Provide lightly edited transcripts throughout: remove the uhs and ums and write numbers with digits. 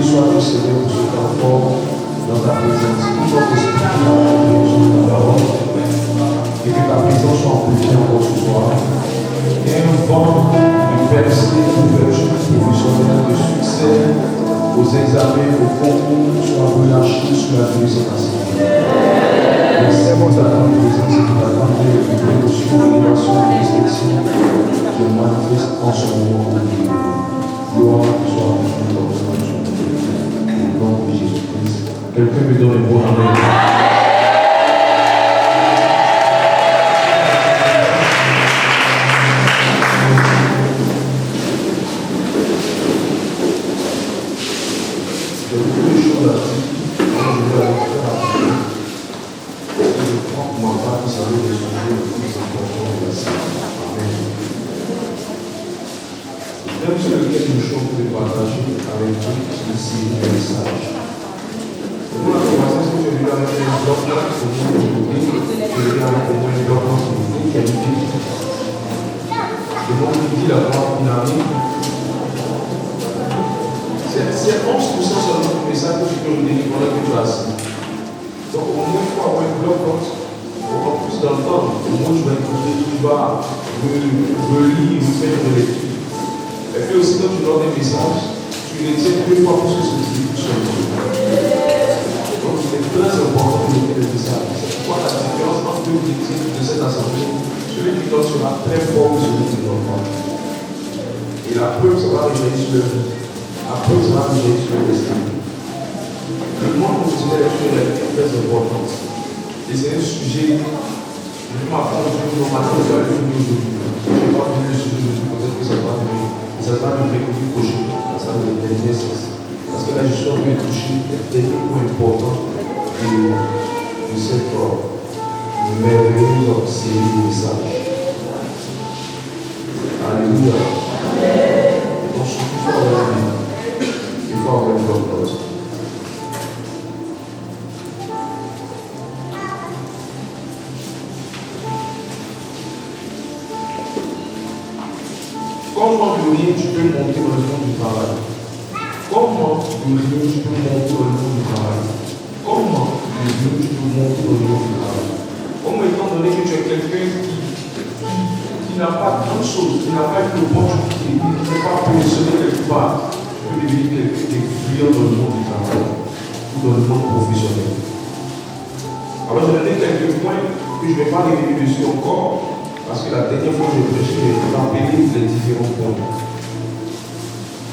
soit le Seigneur pour ce temps fort dans ta présence. Tout notre esprit qui a entendu sur ta parole. Et que ta présence soit amplifiée encore ce soir. Et un vent de percée, d'ouverture professionnelle, de succès aux examens, aux concours, soit relâché sur la vie de cette assemblée. Laissez-moi attendre la présence et vous attendre les précautions, les relations, les restrictions qui manifestent en ce moment. Gloire soit à vous dans le nom de Jésus-Christ. Quelqu'un me donne un bon amen. C'est 11% seulement du message que tu peux me donner pendant que tu as assis. Donc au moins il faut avoir un bloc encore plus dans le temps. Au moins tu vas écouter, tu vas relire, faire de lecture. Et puis aussi quand tu donnes des messages, tu les tiens 2 fois plus que ce que tu dis sur le truc. Donc il est très important de donner des messages. C'est pourquoi la différence entre deux objectifs de cette assemblée, celui qui donne sera très fort que celui qui ne donne pas. Et la preuve, ça va réveiller sur le vie. Après, ça va réveiller sur le destin. Le monde multidirectionnel est très important. Et c'est un sujet, je m'apprends aujourd'hui, normalement, je vais aller aujourd'hui. Je ne vais pas venir le sujet aujourd'hui, peut-être que ça va venir. Ça va me récolter prochain. Ça va me donner sens. Parce que là, je suis en train de toucher des points importants de cette merveilleuse série de messages. Alléluia. Donc, je suis fort à la vie. Il faut avoir une bonne chose. Comment devenir, tu peux monter dans le monde du travail? Comment devenir, tu peux monter dans le monde du travail? Comment devenir, tu peux monter dans le monde du travail? Comment étant donné que tu es quelqu'un qui n'a pas grand-chose, qui n'a pas une opportunité, qui n'est pas positionné quelque part, tu peux devenir quelqu'un qui est brillant dans le monde du travail ou dans le monde professionnel. Alors je vais donner quelques points que je ne vais pas revenir dessus encore. Parce que la dernière fois que j'ai prêché, j'ai rappelé les différents points.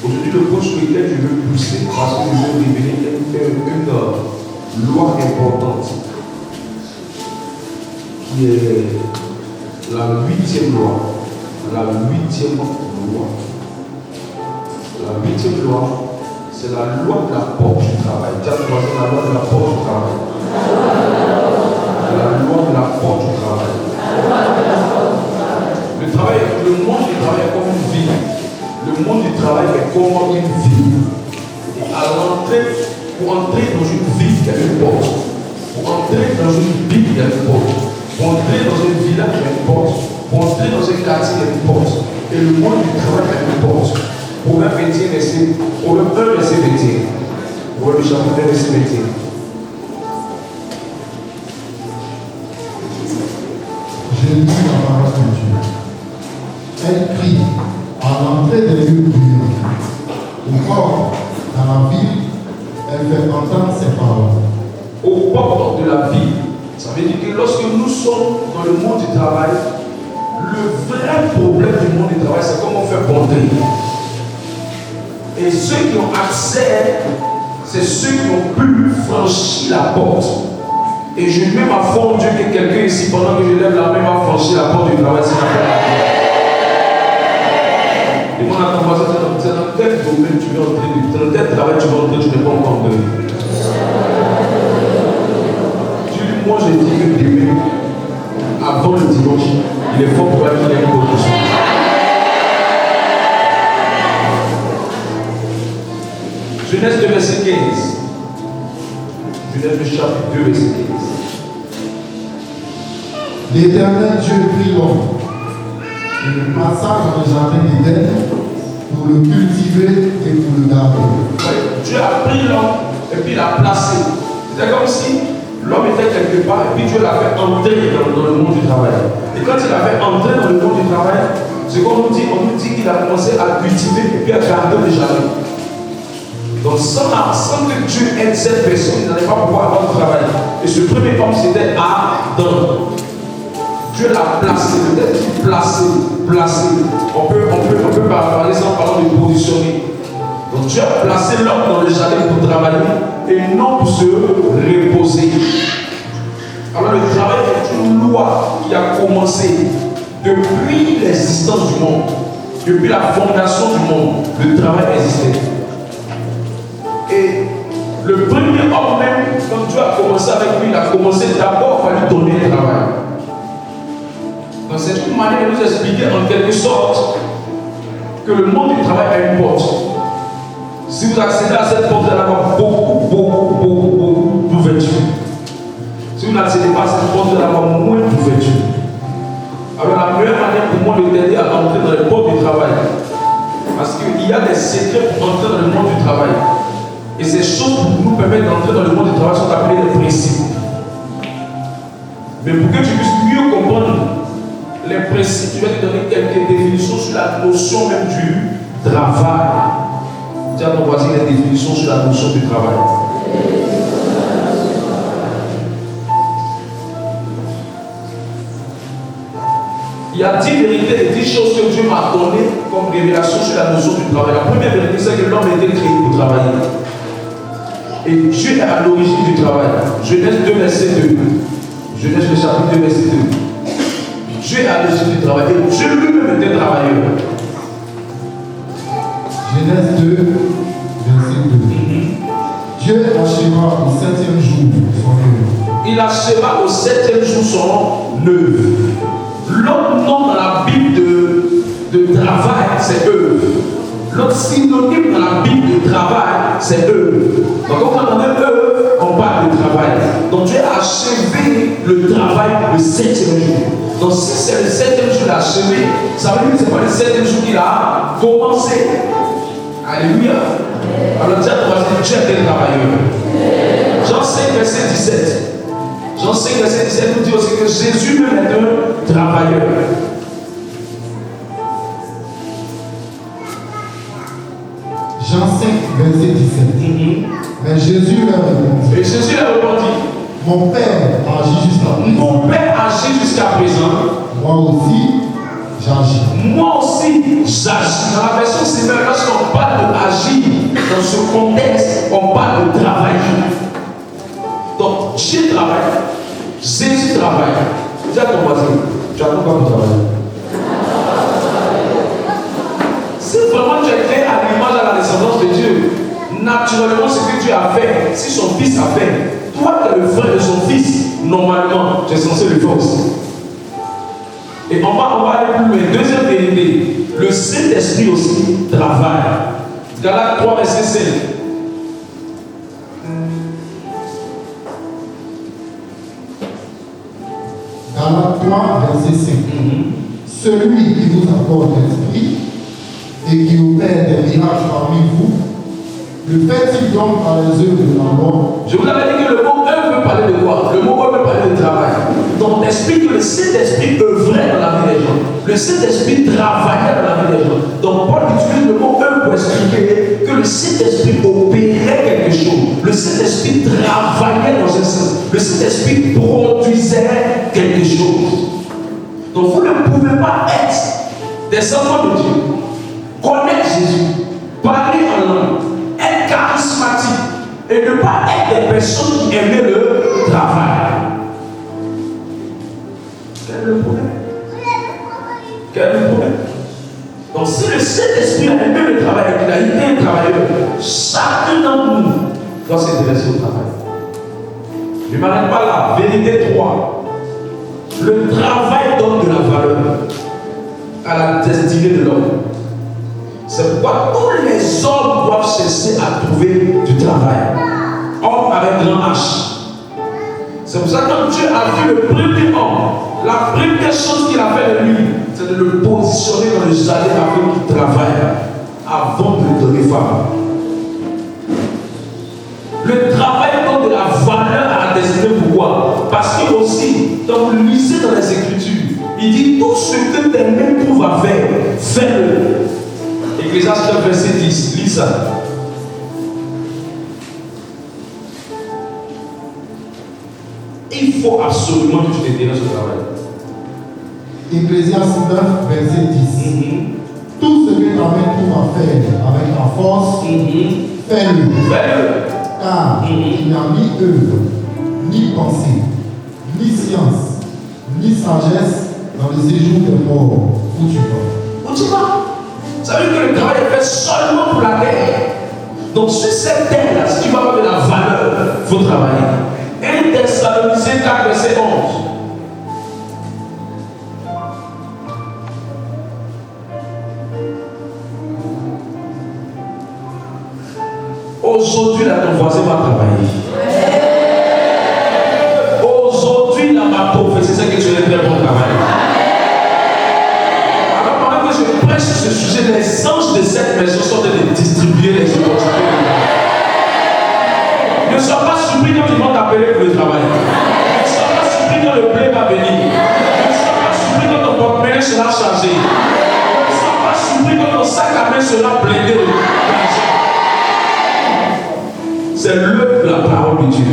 Aujourd'hui, le point sur lequel je veux pousser, parce que je veux révéler une loi importante, qui est la 8e loi. La 8e loi. La 8e loi, c'est la loi de la porte du travail. Tiens, c'est la loi de la porte du travail. La loi de la porte du travail. Le monde du travail est comme une vie. Le monde du travail est comme une vie. Et à l'entrée, pour entrer dans une vie, il y a une porte. Pour entrer dans une ville, il y a une porte. Pour entrer dans un village, il y a une porte. Pour entrer dans un quartier, il y a une porte. Et le monde du travail a une porte. Proverbe 21, verset 21. Proverbe chapitre 1, verset 21. J'ai lu la parole de Dieu. Elle crie à l'entrée des lieux bruyants. Au dans la ville, elle fait entendre ses paroles. Aux portes de la ville, ça veut dire que lorsque nous sommes dans le monde du travail, le vrai problème du monde du travail, c'est comment faire rentrer. Et ceux qui ont accès, c'est ceux qui ont pu franchir la porte. Et je mets ma foi en Dieu que quelqu'un ici, pendant que je lève la main, va franchir la porte du travail. C'est la et mon attendant, c'est dans quel domaine tu veux entrer, dans quel travail tu veux entrer, tu n'es pas encore entré. Moi j'ai dit que demain, avant le dimanche, il est fort probable qu'il y ait une promotion. Genèse 2, verset 15. Genèse chapitre 2, verset 15. L'Éternel Dieu prit l'homme et le passa dans le jardin d'Éden pour le cultiver et pour le garder. Ouais, Dieu Dieu a pris l'homme et puis l'a placé. C'était comme si l'homme était quelque part et puis Dieu l'a fait entrer dans le monde du travail. Et quand il l'a fait entrer dans le monde du travail, c'est qu'on nous dit qu'il a commencé à cultiver et puis à garder le jardin. Donc sans que Dieu aide cette personne, il n'allait pas pouvoir avoir de travail. Et ce premier homme, c'était Adam. Dieu l'a placé, peut-être placé. On peut parler ça en parlant de positionner. Donc Dieu a placé l'homme dans le jardin pour travailler et non pour se reposer. Alors le travail est une loi qui a commencé depuis l'existence du monde, depuis la fondation du monde. Le travail existait. Et le premier homme même, quand Dieu a commencé avec lui, il a commencé d'abord par lui donner le travail. Donc c'est une manière de nous expliquer en quelque sorte que le monde du travail a une porte. Si vous accédez à cette porte, vous allez avoir beaucoup d'ouverture. Si vous n'accédez pas à cette porte, vous allez avoir moins d'ouverture. Alors la meilleure manière pour moi de t'aider à entrer dans les portes du travail, parce qu'il y a des secrets pour entrer dans le monde du travail. Et ces choses pour nous permettre d'entrer dans le monde du travail sont appelées des principes. Mais pour que tu puisses mieux comprendre les principes, je vais te donner quelques définitions sur la notion même du travail. Dis à ton voisin les définitions sur la notion du travail. Il y a 10 vérités et 10 choses que Dieu m'a données comme révélation sur la notion du travail. La première vérité, c'est que l'homme a été créé pour travailler. Et Dieu est à l'origine du travail. Genèse 2, verset 2. Genèse le chapitre 2, verset 2. Dieu est à l'origine du travail. Et Dieu lui-même était travailleur. Genèse 2, verset 2. Dieu acheva au 7e jour son œuvre. Il acheva au 7e jour son œuvre. L'autre nom dans la Bible de travail, c'est œuvre. L'autre synonyme dans la Bible de travail, c'est œuvre. Donc quand on entend œuvre, on parle de travail. Donc Dieu a achevé le travail le 7e jour. Donc si c'est le 7e jour qu'il a achevé, ça veut dire que ce n'est pas le 7e jour qu'il a commencé. Alléluia. Alors Dieu est un travailleur. Jean 5, verset 17. Jean 5, verset 17 nous dit aussi que Jésus même est un travailleur. Jean 5, verset 17. Mais Jésus leur répondit. Et Jésus leur répondit. Mon Père agit jusqu'à présent. Mon Père agit jusqu'à présent. Moi aussi, j'agis. Moi aussi, j'agis. Dans la version sévère, lorsqu'on parle d'agir, dans ce contexte, on parle de travailler. Donc, Dieu travaille. Jésus travaille. Dis à ton voisin, tu as pas pour travailler. Si vraiment tu es créé à l'image à la descendance de Dieu, naturellement ce que Dieu a fait, si son fils a fait, toi tu es le frère de son fils, normalement tu es censé le faire aussi. Et on va aller plus loin. Deuxième vérité, le Saint-Esprit aussi travaille. Galates 3, verset 5. Galates 3, verset 5. Celui qui vous apporte l'esprit et qui opère des miracles parmi vous, le fait-il donc par les œuvres de la mort? Je vous avais dit que le mot œuvre veut parler de quoi? Le mot œuvre veut parler de travail. Donc explique que le Saint-Esprit œuvrait dans la vie des gens. Le Saint-Esprit travaillait dans la vie des gens. Donc Paul utilise le mot œuvre pour expliquer que le Saint-Esprit opérait quelque chose. Le Saint-Esprit travaillait dans ce sens. Le Saint-Esprit produisait quelque chose. Donc vous ne pouvez pas être des enfants de Dieu, connaître Jésus, parler en langue, être charismatique et ne pas être des personnes qui aimaient le travail. Quel est le problème? Quel est le problème? Donc si le Saint-Esprit a aimé le travail et qu'il a été un travailleur, chacun d'entre nous doit s'intéresser au travail. Je ne m'arrête pas là. Vérité 3. Le travail donne de la valeur à la destinée de l'homme. C'est pourquoi tous les hommes doivent chercher à trouver du travail. Homme avec grand H. C'est pour ça que quand Dieu a vu le premier homme, la première chose qu'il a fait de lui, c'est de le positionner dans le jardin afin qu'il travaille avant de lui donner femme. Le travail donne de la valeur à la destinée. Pourquoi? Parce que aussi, quand vous lisez dans les Écritures, il dit tout ce que tes mains trouvent à faire, fais-le. Ecclésiaste 9, verset 10, lis ça. Il faut absolument que tu t'intéresses au travail. Ecclésiaste 9, verset 10. Tout ce que ta main trouve à faire avec la force, fais-le. Fais-le. Car il n'y a ni œuvre, ni pensée, ni science, ni sagesse dans le séjour des morts où tu vas. Où tu vas? Ça veut dire que le travail est fait seulement pour la terre. Donc sur cette terre-là, si tu vas avoir de la valeur, il faut travailler. 1 Thessaloniciens 4, verset 11. Aujourd'hui, là, ton voisin va travailler. Aujourd'hui, là, ma prophétie, c'est que tu es très bon travail. Alors, pendant que je prêche sur ce sujet, les anges de cette maison sont en train de distribuer les opportunités. Ne sois pas surpris quand ils vont t'appeler pour le travail. Ne sois pas surpris quand le blé va venir. Ne sois pas surpris quand ton porte-monnaie sera chargé. Ne sois pas surpris quand ton sac à main sera blindé. C'est l'œuvre de la parole de Dieu.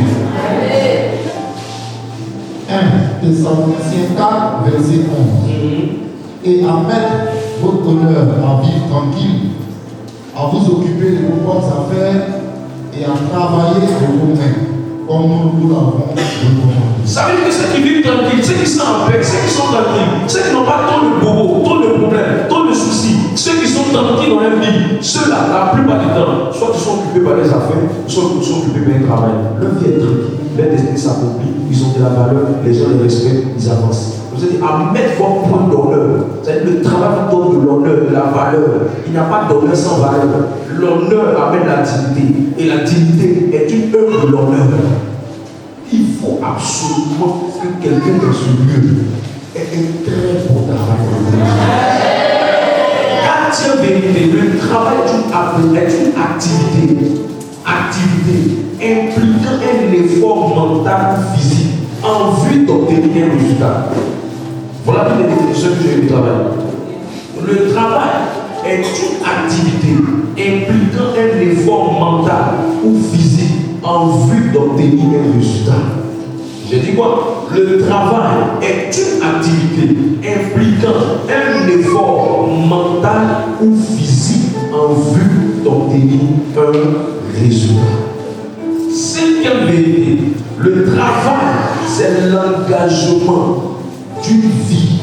1 Thessaloniciens 4, verset 11. Et à mettre votre honneur à vivre tranquille, à vous occuper de vos propres affaires et à travailler de vos mains, comme nous l'avons recommandé. Ça veut dire que ceux qui vivent tranquilles, ceux qui sont en paix, ceux qui sont tranquilles, ceux qui n'ont pas trop de bobo, trop de problèmes, trop de soucis, ceux qui sont tranquilles dans leur vie, ceux-là, la plupart du temps, soit ils sont occupés par les affaires, soit ils sont occupés par le travail. Leur vie est tranquille, leur destin s'accomplit, ils ont de la valeur, les gens les respectent, ils avancent. Vous avez dit à mettre votre point d'honneur. C'est-à-dire le travail vous donne de l'honneur, de la valeur. Il n'y a pas d'honneur sans valeur. L'honneur amène la dignité. Et la dignité est une œuvre de l'honneur. Il faut absolument que quelqu'un dans ce lieu ait un très bon travail. Car vérité, le travail est une activité impliquant un effort mental ou physique en vue d'obtenir un résultat. Voilà toutes les définitions que j'ai du travail. Le travail est une activité impliquant un effort mental ou physique en vue d'obtenir un résultat. J'ai dit quoi? Le travail est une activité impliquant un effort mental ou physique en vue d'obtenir un résultat. Cinquième vérité, le travail, c'est l'engagement d'une vie,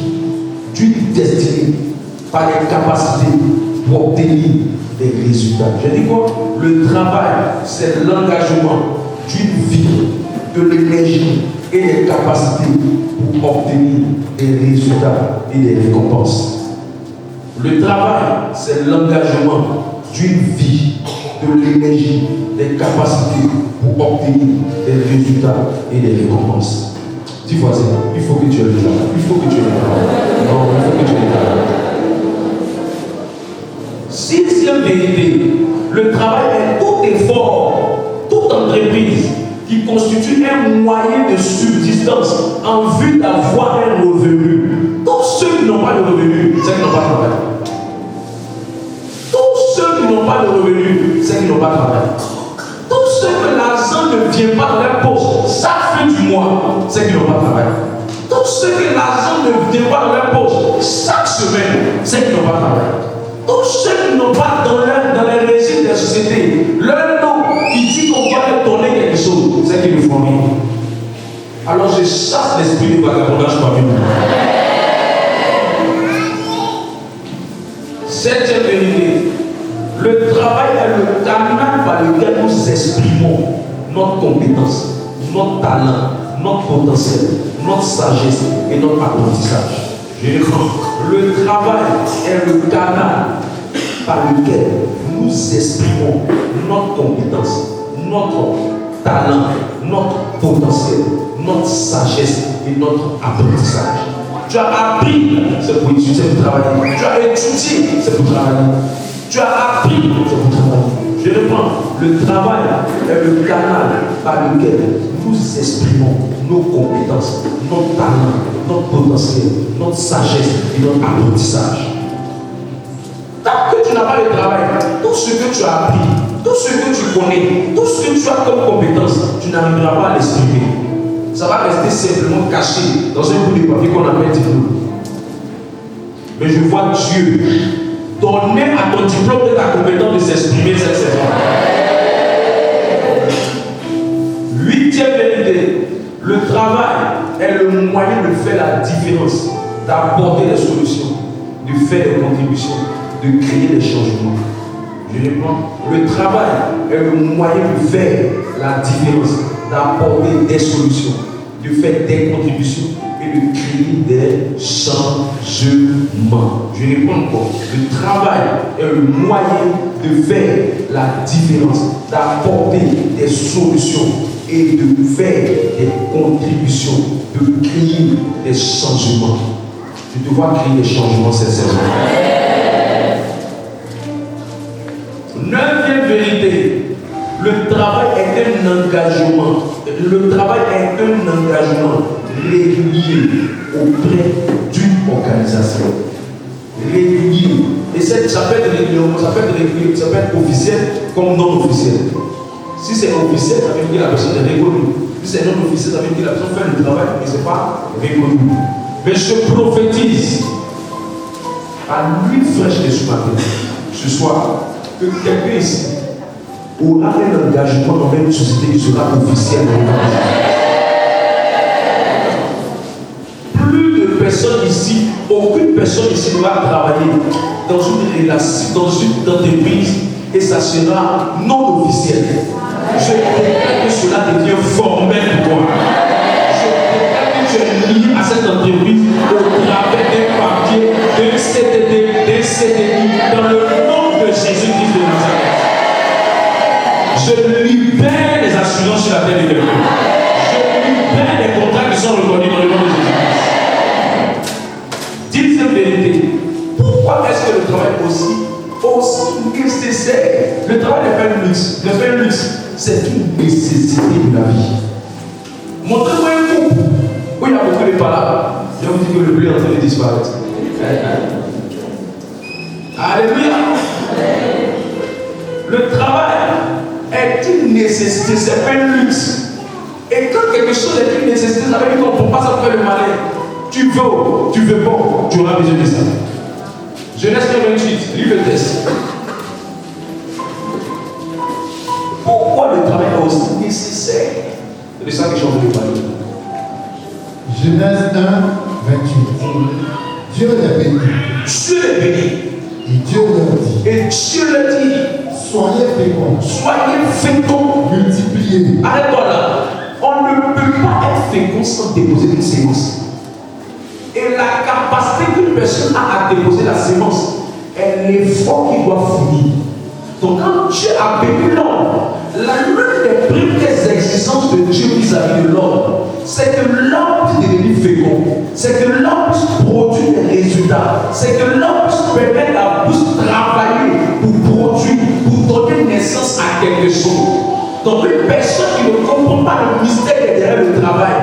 d'une destinée, par les capacités pour obtenir des résultats. J'ai dit quoi? Le travail, c'est l'engagement d'une vie, de l'énergie et des capacités pour obtenir des résultats et des récompenses. Le travail, c'est l'engagement d'une vie, de l'énergie, des capacités pour obtenir des résultats et des récompenses. Dis voisin, il faut que tu aies le travail. Il faut que tu aies le travail. Non, il faut que tu aies le travail. Sixième vérité, le travail est tout effort, toute entreprise qui constitue un moyen de subsistance en vue d'avoir un revenu. Tous ceux qui n'ont pas de revenu, c'est qu'ils n'ont pas de travail. Tous ceux qui n'ont pas de revenu, c'est qu'ils n'ont pas de travail. Tous ceux que l'argent ne vient pas dans leur poche chaque fin du mois, c'est qu'ils n'ont pas de travail. Tous ceux que l'argent ne vient pas dans leur poche chaque semaine, c'est qu'ils n'ont pas de travail. Tous ceux qui n'ont pas dans les régimes des sociétés, leur nom qui dit qu'on doit leur donner quelque chose, c'est qu'ils ne font rien. Alors je chasse l'esprit du vagabondage parmi nous. Septième vérité, le travail est le canal par lequel nous exprimons notre compétence, notre talent, notre potentiel, notre sagesse et notre apprentissage. Je reprends. Le travail est le canal par lequel nous exprimons notre compétence, notre talent, notre potentiel, notre sagesse et notre apprentissage. Tu as appris, c'est pour travailler. Tu as étudié, c'est pour travailler. Tu as appris, c'est pour travailler. Je reprends. Le travail est le canal par lequel nous exprimons nos compétences, notre talent, notre potentiel, notre sagesse et notre apprentissage. Tant que tu n'as pas de travail, tout ce que tu as appris, tout ce que tu connais, tout ce que tu as comme compétence, tu n'arriveras pas à l'exprimer. Ça va rester simplement caché dans un bout de papier qu'on appelle diplôme. Mais je vois Dieu donner à ton diplôme de ta compétence de s'exprimer cette saison. 8e vérité, le travail est le moyen de faire la différence, d'apporter des solutions, de faire des contributions, de créer des changements. Je réponds, le travail est le moyen de faire la différence, d'apporter des solutions, de faire des contributions et de créer des changements. Je réponds encore, le travail est le moyen de faire la différence, d'apporter des solutions et de faire des contributions, de créer des changements. Tu dois créer des changements cette saison. 9e vérité, le travail est un engagement. Le travail est un engagement régulier auprès d'une organisation. Régulier. Et ça peut être régulier, ça peut être officiel comme non officiel. Si c'est officiel, ça veut dire que la personne est reconnue. Si c'est non officiel, ça veut dire que la personne fait le travail, mais ce n'est pas reconnu. Mais je prophétise à l'huile fraîche de ce matin, ce soir, que quelqu'un ici aura un engagement dans une société qui sera officielle. Plus de personnes ici, aucune personne ici ne va travailler dans une relation, dans une entreprise et ça sera non officiel. Je déclare que cela devient formel pour toi. Je déclare que tu es lié à cette entreprise au travers d'un papier, d'un CDD, d'un CDI, dans le nom de Jésus-Christ de Nazareth. Je libère les assurances sur la terre de Dieu. Je libère les contrats qui sont reconnus dans le nom de Jésus-Christ. 10e vérité. Pourquoi est-ce que le travail est aussi nécessaire? Le travail n'est pas un luxe. Le fait un luxe, c'est une nécessité de la vie. Montrez-moi un couple où il y a beaucoup de palabres. Je vous dis que le blé est en train de disparaître. Alléluia. Le travail est une nécessité, c'est pas un luxe. Et quand quelque chose est une nécessité, ça veut dire qu'on ne peut pas s'en faire le malin. Tu veux pas, tu auras besoin de ça. Genèse 28, lis le texte. Pourquoi le travail est aussi nécessaire? C'est de ça que j'ai envie de parler. Genèse 1, 28. Dieu les bénit. Dieu les bénit. Et Dieu leur dit. Et Dieu leur dit. Soyez féconds. Soyez féconds. Multipliez. Arrête-toi là. On ne peut pas être fécond sans déposer une sémence. Et la capacité qu'une personne a à déposer la sémence est l'effort qu'il doit fournir. Donc quand Dieu a béni l'homme, l'une des premières exigences de Dieu vis-à-vis de l'homme, c'est que l'homme puisse devenir fécond, c'est que l'homme puisse produire des résultats, c'est que l'homme puisse permettre à puisse travailler pour produire, pour donner naissance à quelque chose. Donc une personne qui ne comprend pas le mystère derrière le travail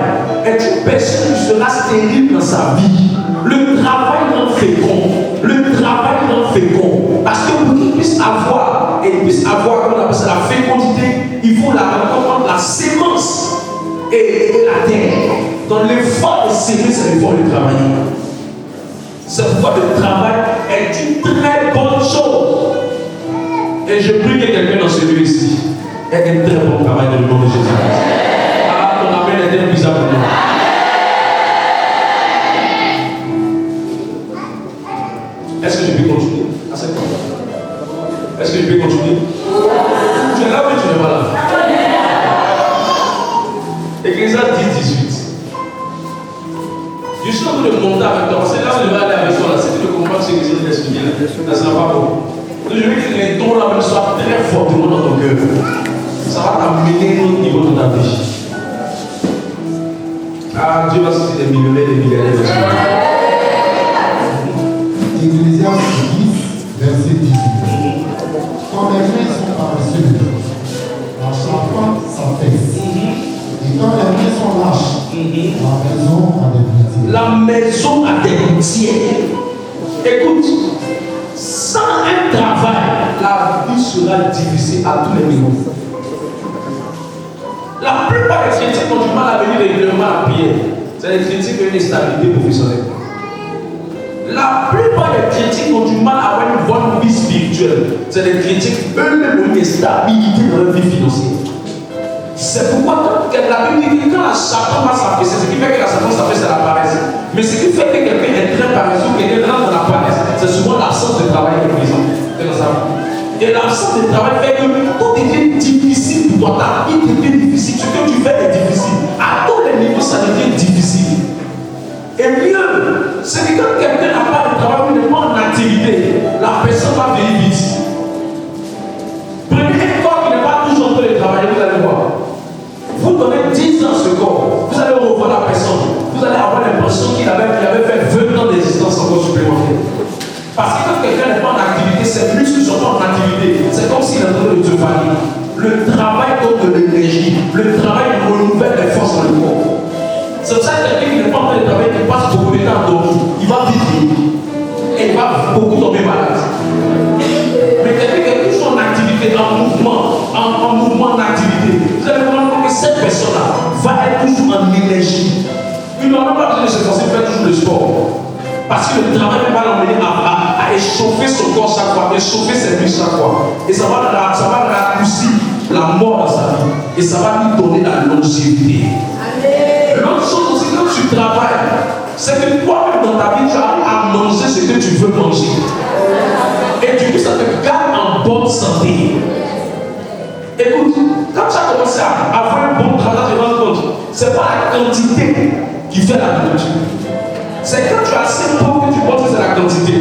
est une personne qui sera stérile dans sa vie. Le travail rend fécond. Le travail rend fécond. Parce que pour qu'il puisse avoir, comme on appelle ça, la fécondité, il faut la rencontre entre la sémence et la terre. Donc l'effort de s'aimer, c'est l'effort de travailler. C'est pourquoi le travail est une très bonne chose. Et je prie que quelqu'un dans ce lieu ici ait un très bon travail dans le nom de Jésus. Ah, ton appel est un bizarre pour moi. Est-ce que je peux continuer à cette fois? Est-ce que je peux continuer? Tu es là ou tu n'es pas là? Ecclésiaste 10, 18. Je suis en train de monter avec toi. C'est là où je vais aller avec toi. C'est de comprendre ce que je viens d'expliquer. Là, ça ne va pas bon. Donc, je veux que les dons là soient très fortement dans ton cœur. Ça va t'amener au niveau de ta vie. Ah, Dieu va sortir des millionnaires, des milliardaires. Ecclésiaste 10, verset 18. Quand les mains sont paresseuses, verset 2. La charpente s'affaisse. Et quand les mains sont lâches, la maison a des gouttières. Écoute, sans un travail, la vie sera difficile à tous les niveaux. La plupart des chrétiens ont du mal à venir régulièrement à prière. C'est les chrétiens qui ont une stabilité professionnelle. La plupart des chrétiens ont du mal à avoir une bonne vie spirituelle. C'est les chrétiens qui eux-mêmes ont une stabilité dans leur vie financière. C'est pourquoi la Bible dit que quand la charpente va s'affaisser, ce qui fait que la charpente s'affaisse, c'est la paresse. Mais ce qui fait que quelqu'un est très paresseux, quelqu'un rentre dans la paresse, c'est souvent l'absence de travail qui est présent dans sa vie. Et l'absence de travail fait que tout devient difficile pour toi. Ta vie devient difficile. Ce que tu fais est difficile. À tous les niveaux, ça devient difficile. Et mieux, c'est que quand quelqu'un n'a pas de travail, il n'est pas en activité, la personne va venir vite. Prenez un corps qui n'est pas toujours en train de travailler, vous allez voir. Vous donnez 10 ans ce corps, vous allez revoir la personne. Vous allez avoir l'impression qu'il avait fait 20 ans d'existence encore supplémentaire. Parce que quand quelqu'un n'est pas en activité, ses muscles ne sont pas en activité. C'est comme s'il est en train de se fatiguer. Le travail donne de l'énergie. Le travail renouvelle les forces dans le corps. C'est ça que quelqu'un qui n'est pas en train de travailler, qui passe beaucoup de temps à dormir, il va vite vivre. Et il va beaucoup tomber malade. Mais quelqu'un qui est toujours en activité, en mouvement, en activité, vous allez voir que cette personne-là va être toujours en énergie. Il n'aura pas besoin de se forcer faire toujours le sport. Parce que le travail va l'emmener à échauffer son corps chaque fois, échauffer ses muscles chaque fois. Et ça va raccourcir la mort dans sa vie. Et ça va lui donner la longévité. L'autre chose aussi, quand tu travailles, c'est que toi-même dans ta vie, tu as à manger ce que tu veux manger. Et du coup, ça te garde en bonne santé. Écoute, quand tu as commencé à avoir un bon travail, tu te rends compte, ce n'est pas la quantité qui fait la nourriture. C'est quand tu as assez pauvre que tu penses que c'est la quantité.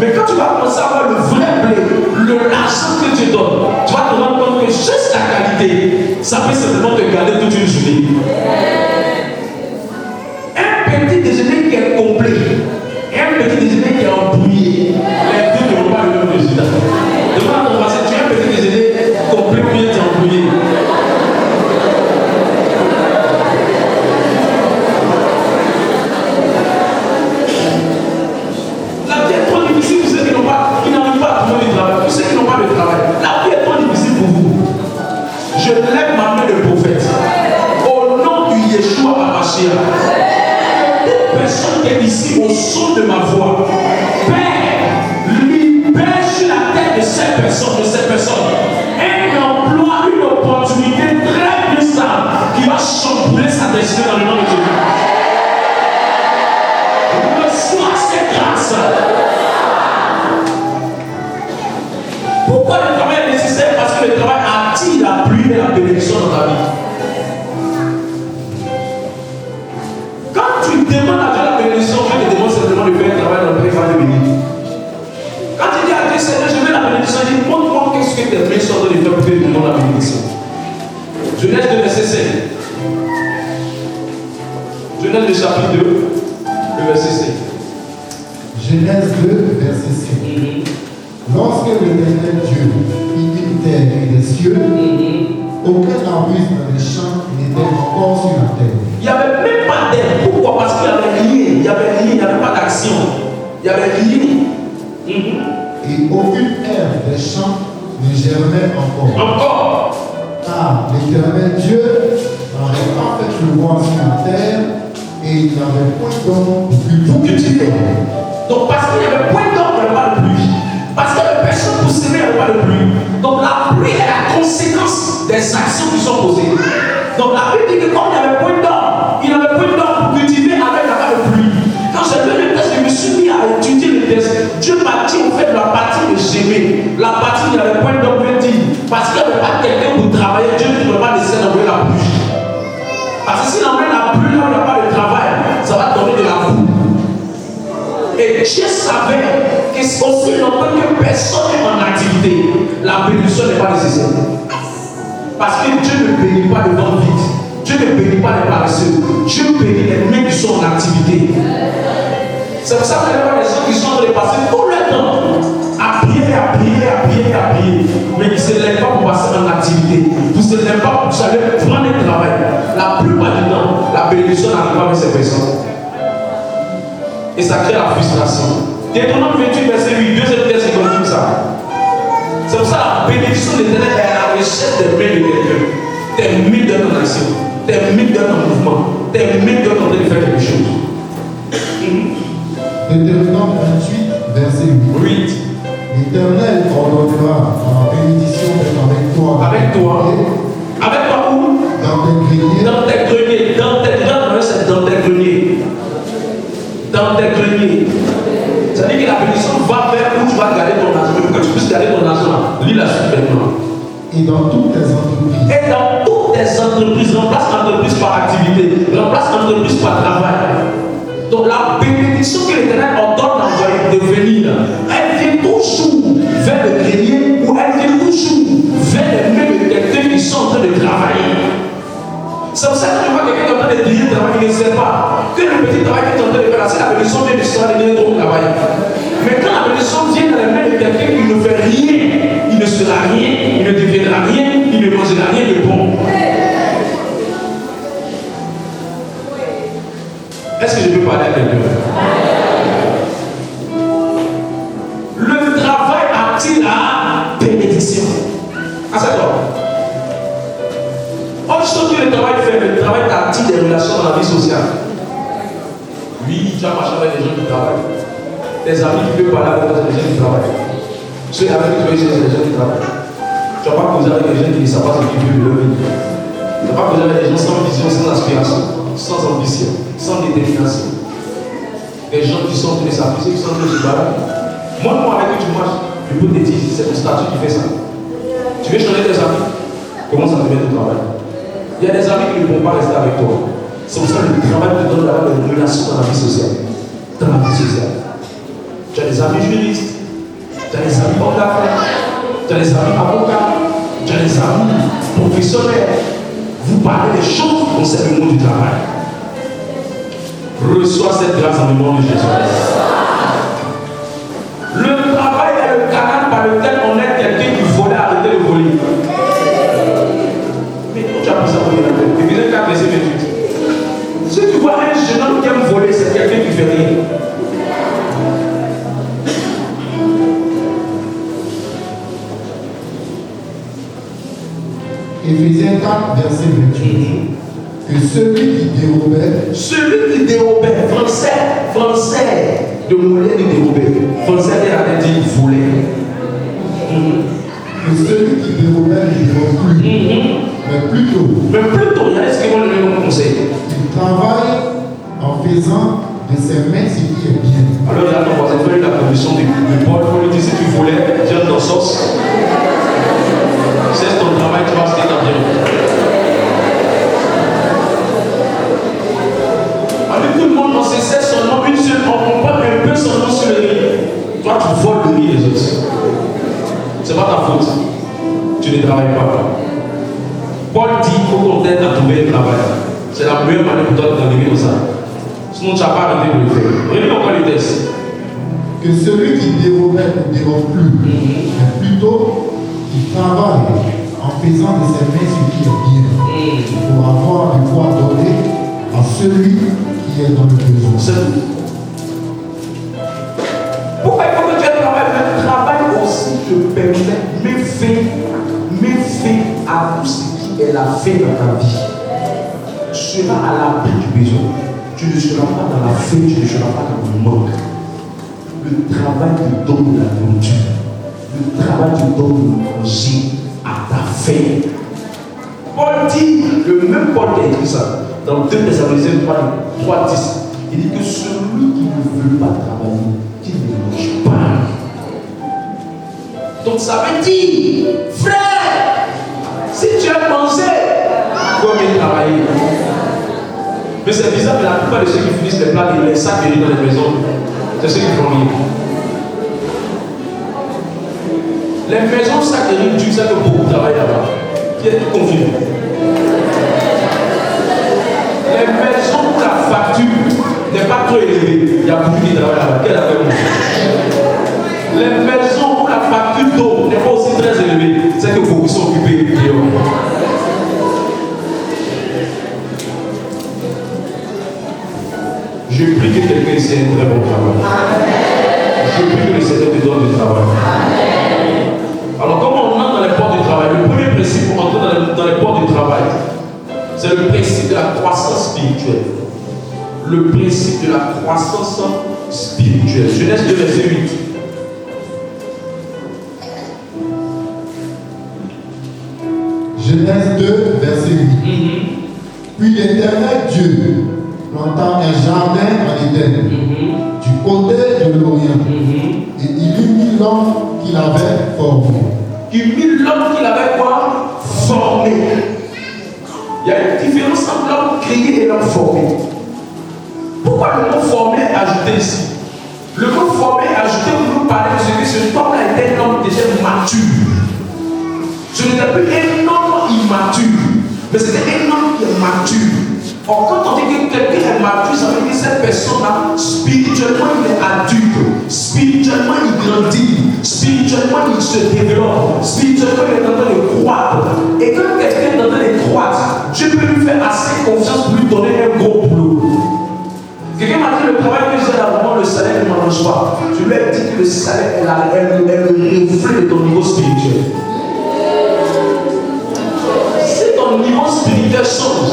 Mais quand tu vas commencer à avoir le vrai blé, l'argent que tu donnes, tu vas te rendre compte que juste la qualité, ça peut simplement te garder toute une journée. Un petit déjeuner qui est complet et un petit déjeuner qui est embrouillé, les deux n'auront pas le même résultat. Demande à ton voisin, tu as un petit déjeuner complet ou bien tu es embrouillé. La vie est trop difficile pour ceux qui n'arrivent pas à trouver du travail, pour ceux qui n'ont pas de travail. La vie est trop difficile pour vous. Je lève ma main de prophète au nom du Yeshua HaMashiach. Personne qui est ici au son de ma voix, Père, libère sur la tête de cette personne, un emploi, une opportunité très bien stable qui va chambouler sa destinée dans le nom de Dieu. Reçois cette grâce. Pourquoi le travail est nécessaire? Parce que le travail attire la pluie et la bénédiction dans ta vie. Quand tu demandes à Dieu la bénédiction, Dieu te demande simplement de faire un travail dans lequel il va te bénir. Quand tu dis à Dieu, Seigneur, je veux la bénédiction, il dit, montre-moi qu'est-ce que tes mains sont en train de faire pour que tu me donnes la bénédiction. Genèse 2, verset 5. Genèse du chapitre 2, le verset 5. Genèse 2, verset 5. Lorsque l'Éternel Dieu fit une terre et des cieux, aucun arbuste dans les champs n'était encore sur la terre. Il n'y avait même pas d'air. Pourquoi? Parce qu'il y avait rien. Il n'y avait pas d'action. Il n'y avait rien. Et aucune herbe des champs ne germait encore. Encore. Car l'Éternel Dieu n'avait pas fait pleuvoir sur la terre et il n'avait point d'homme pour cultiver. Donc parce qu'il n'y avait point d'homme, il n'y avait pas de pluie. Parce qu'il n'y avait personne pour s'aimer, il n'y avait pas de pluie. Donc la pluie est la conséquence des actions qui sont posées. Donc la Bible dit que comme il n'y avait point d'homme, il n'y avait point d'homme pour cultiver avec la pas de pluie. Quand j'ai lu le texte, je me suis mis à étudier le texte. Dieu m'a dit en fait la partie de Gémé. La partie où il n'y avait point d'homme veut dire parce qu'il n'y avait pas quelqu'un pour travailler, Dieu ne pouvait pas laisser d'envoyer la pluie. Parce que s'il envoie la pluie là où il n'y a pas de travail, ça va donner de la boue. Et Dieu savait que aussi longtemps que personne n'est en activité, la bénédiction n'est pas nécessaire. Parce que Dieu ne bénit pas le vent vide. Dieu ne bénit pas les paresseux. Dieu bénit les mains qui sont en activité. C'est pour ça que les gens qui sont en train de passer tout le temps à prier, mais qui ne se lèvent pas pour passer n'aiment pas, vous savez, prendre le travail. La plupart du temps, la bénédiction n'arrive pas avec ces personnes. Et ça crée la frustration. Deutéronome 28, verset 8, deuxième verset comme ça. C'est pour ça que la bénédiction de l'Éternel est à la recherche des mains de quelqu'un. Tes mains dans ton action, tes mains dans ton mouvement, tes mains dans ton train de faire quelque chose. Deutéronome 28, verset 8. L'Éternel ordonnera la bénédiction d'être avec toi. Avec toi. Avec toi où? Dans tes greniers. Dans tes greniers. Dans tes greniers. C'est dans tes greniers. Dans tes greniers. Ça veut dire que la bénédiction va vers où tu vas garder ton argent. Pour que tu puisses garder ton argent. Lis la suite maintenant. Et dans toutes tes entreprises. Et dans toutes tes entreprises. Remplace l'entreprise par activité. Remplace l'entreprise par travail. Donc la bénédiction que l'Éternel ordonne de venir, elle vient toujours vers le grenier ou elle vient toujours vers les mains de quelqu'un qui sont en train de travailler. C'est pour ça que tu vois quelqu'un qui est en train de plier le travail, il ne sait pas que le petit travail qui est en train de faire, c'est la bénédiction vient du Seigneur de ton travail. Mais quand la bénédiction vient dans les mains de quelqu'un qui ne fait rien, il ne sera rien, il ne deviendra rien, il ne mangera rien de bon. Est-ce que je peux parler à quelqu'un? Le travail attire la bénédiction. Ah, c'est toi. Autre chose que le travail fait, le travail attire des relations dans la vie sociale. Oui, tu as marché avec des gens qui travaillent. Tes amis qui peuvent parler avec des gens qui travaillent. Ceux avec qui tu veux chercher des gens qui travaillent. Tu ne vas pas causer avec des gens qui ne savent pas ce qu'ils veulent de leur vie. Tu ne vas pas causer avec des gens sans vision, sans aspiration, sans ambition, sans détermination. Des gens qui sont en train de s'appuyer, qui sont en train de se barrer. Moi, avec qui tu marches, je peux te dire, c'est ton statut qui fait ça. Tu veux changer tes amis? Commence à te mettre au travail. Il y a des amis qui ne vont pas rester avec toi. C'est pour ça que le travail te donne d'avoir des relations dans la vie sociale. Dans la vie sociale. Tu as des amis juristes, tu as des amis hommes d'affaires, tu as des amis avocats, tu as des amis professionnels. Vous parlez des choses qui concernent le monde du travail. Reçois cette grâce en le nom de Jésus. Le travail est le canal par lequel on aide quelqu'un qui volait à arrêter de voler. Mais où tu as pris ça pour la tête? Éphésiens 4, verset 28. Si tu vois un jeune homme qui aime voler, c'est quelqu'un qui fait rien. Éphésiens 4, verset 28. Que celui qui dérobait, français, de Molière qui dérobait, français qui a dit volait. Que celui qui dérobait ne dérobe plus, mais plutôt, il y a ce qui vont le donner comme conseil. Il travaille en faisant de ses mains ce qui est bien. Alors, il y a ton voisin, tu as eu la commission de Paul pour lui dire si tu volais, viens dans sauce. C'est ton travail, tu vas ce qui est bien. Tout le monde, on se sait seulement une seule, on prend un peu son nom sur le riz. Toi, tu voles le riz des autres. C'est pas ta faute. Tu ne travailles pas. Paul dit qu'il faut qu'on t'aide à trouver un travail. C'est la meilleure manière pour toi de t'arriver dans ça. Sinon, tu n'as pas arrêté de le faire. Relis encore les textes. Que celui qui dérobait ne dérobe plus, mais plutôt qu'il travaille en faisant de ses mains ce qui est bien, pour avoir du quoi donner à celui qui est dans le besoin. C'est tout. Pourquoi il faut que tu aies travail? Le travail aussi te permet, mets fin à tout ce qui est la fin dans ta vie. Tu seras à l'abri du besoin. Tu ne seras pas dans la faim, tu ne seras pas dans le manque. Le travail te donne la nourriture. Le travail te donne le manger à ta faim. Paul dit, le même Paul qui a écrit ça, dans 2 Thessaloniciens 3, 10, il dit que celui qui ne veut pas travailler, qu'il ne mange pas. Donc ça veut dire, frère, si tu as pensé, il faut bien travailler. Mais c'est bizarre que la plupart de ceux qui finissent les plats et les sacs de riz dans les maisons, c'est ceux qui font rien. Les maisons sacs de riz, tu sais que beaucoup travaillent là-bas. Qui est confiné. Les maisons où la facture n'est pas trop élevée, il y a beaucoup qui travaillent là-bas. Quelle affaire? Les maisons où la facture d'eau n'est pas aussi très élevée, c'est que beaucoup sont occupés. Je prie que quelqu'un ici ait un très bon travail. Je prie que le Seigneur te donne du travail. Alors, comment on entre dans les portes du travail? Le premier principe pour entrer dans les portes du travail, c'est le principe de la croissance spirituelle. Le principe de la croissance spirituelle. Genèse 2, verset 8. Genèse 2, verset 8. Puis l'Éternel Dieu planta un jardin en Éden, du côté de l'Orient, et il y mit l'homme qu'il avait formé. Il mit l'homme qu'il avait quoi? Formé. Il y a une différence entre l'homme créé et l'homme formé. Pourquoi le mot formé est ajouté ici? Le mot formé est ajouté pour nous parler de ce que ce homme-là était un homme déjà mature. Ce n'était plus un homme immature, mais c'était un homme qui est mature. Or, quand on dit que quelqu'un est mature, ça veut dire que cette personne-là, spirituellement, il est adulte, spirituellement, il grandit, spirituellement, il se développe, spirituellement, il est en train de croître. Et quand quelqu'un est en train de croître, Dieu peut lui faire assez confiance pour lui donner un gros boulot. Quelqu'un m'a dit le travail que j'ai là, vraiment le salaire ne m'arrange pas. Je lui ai dit que le salaire est le reflet de ton niveau spirituel. Si ton niveau spirituel change,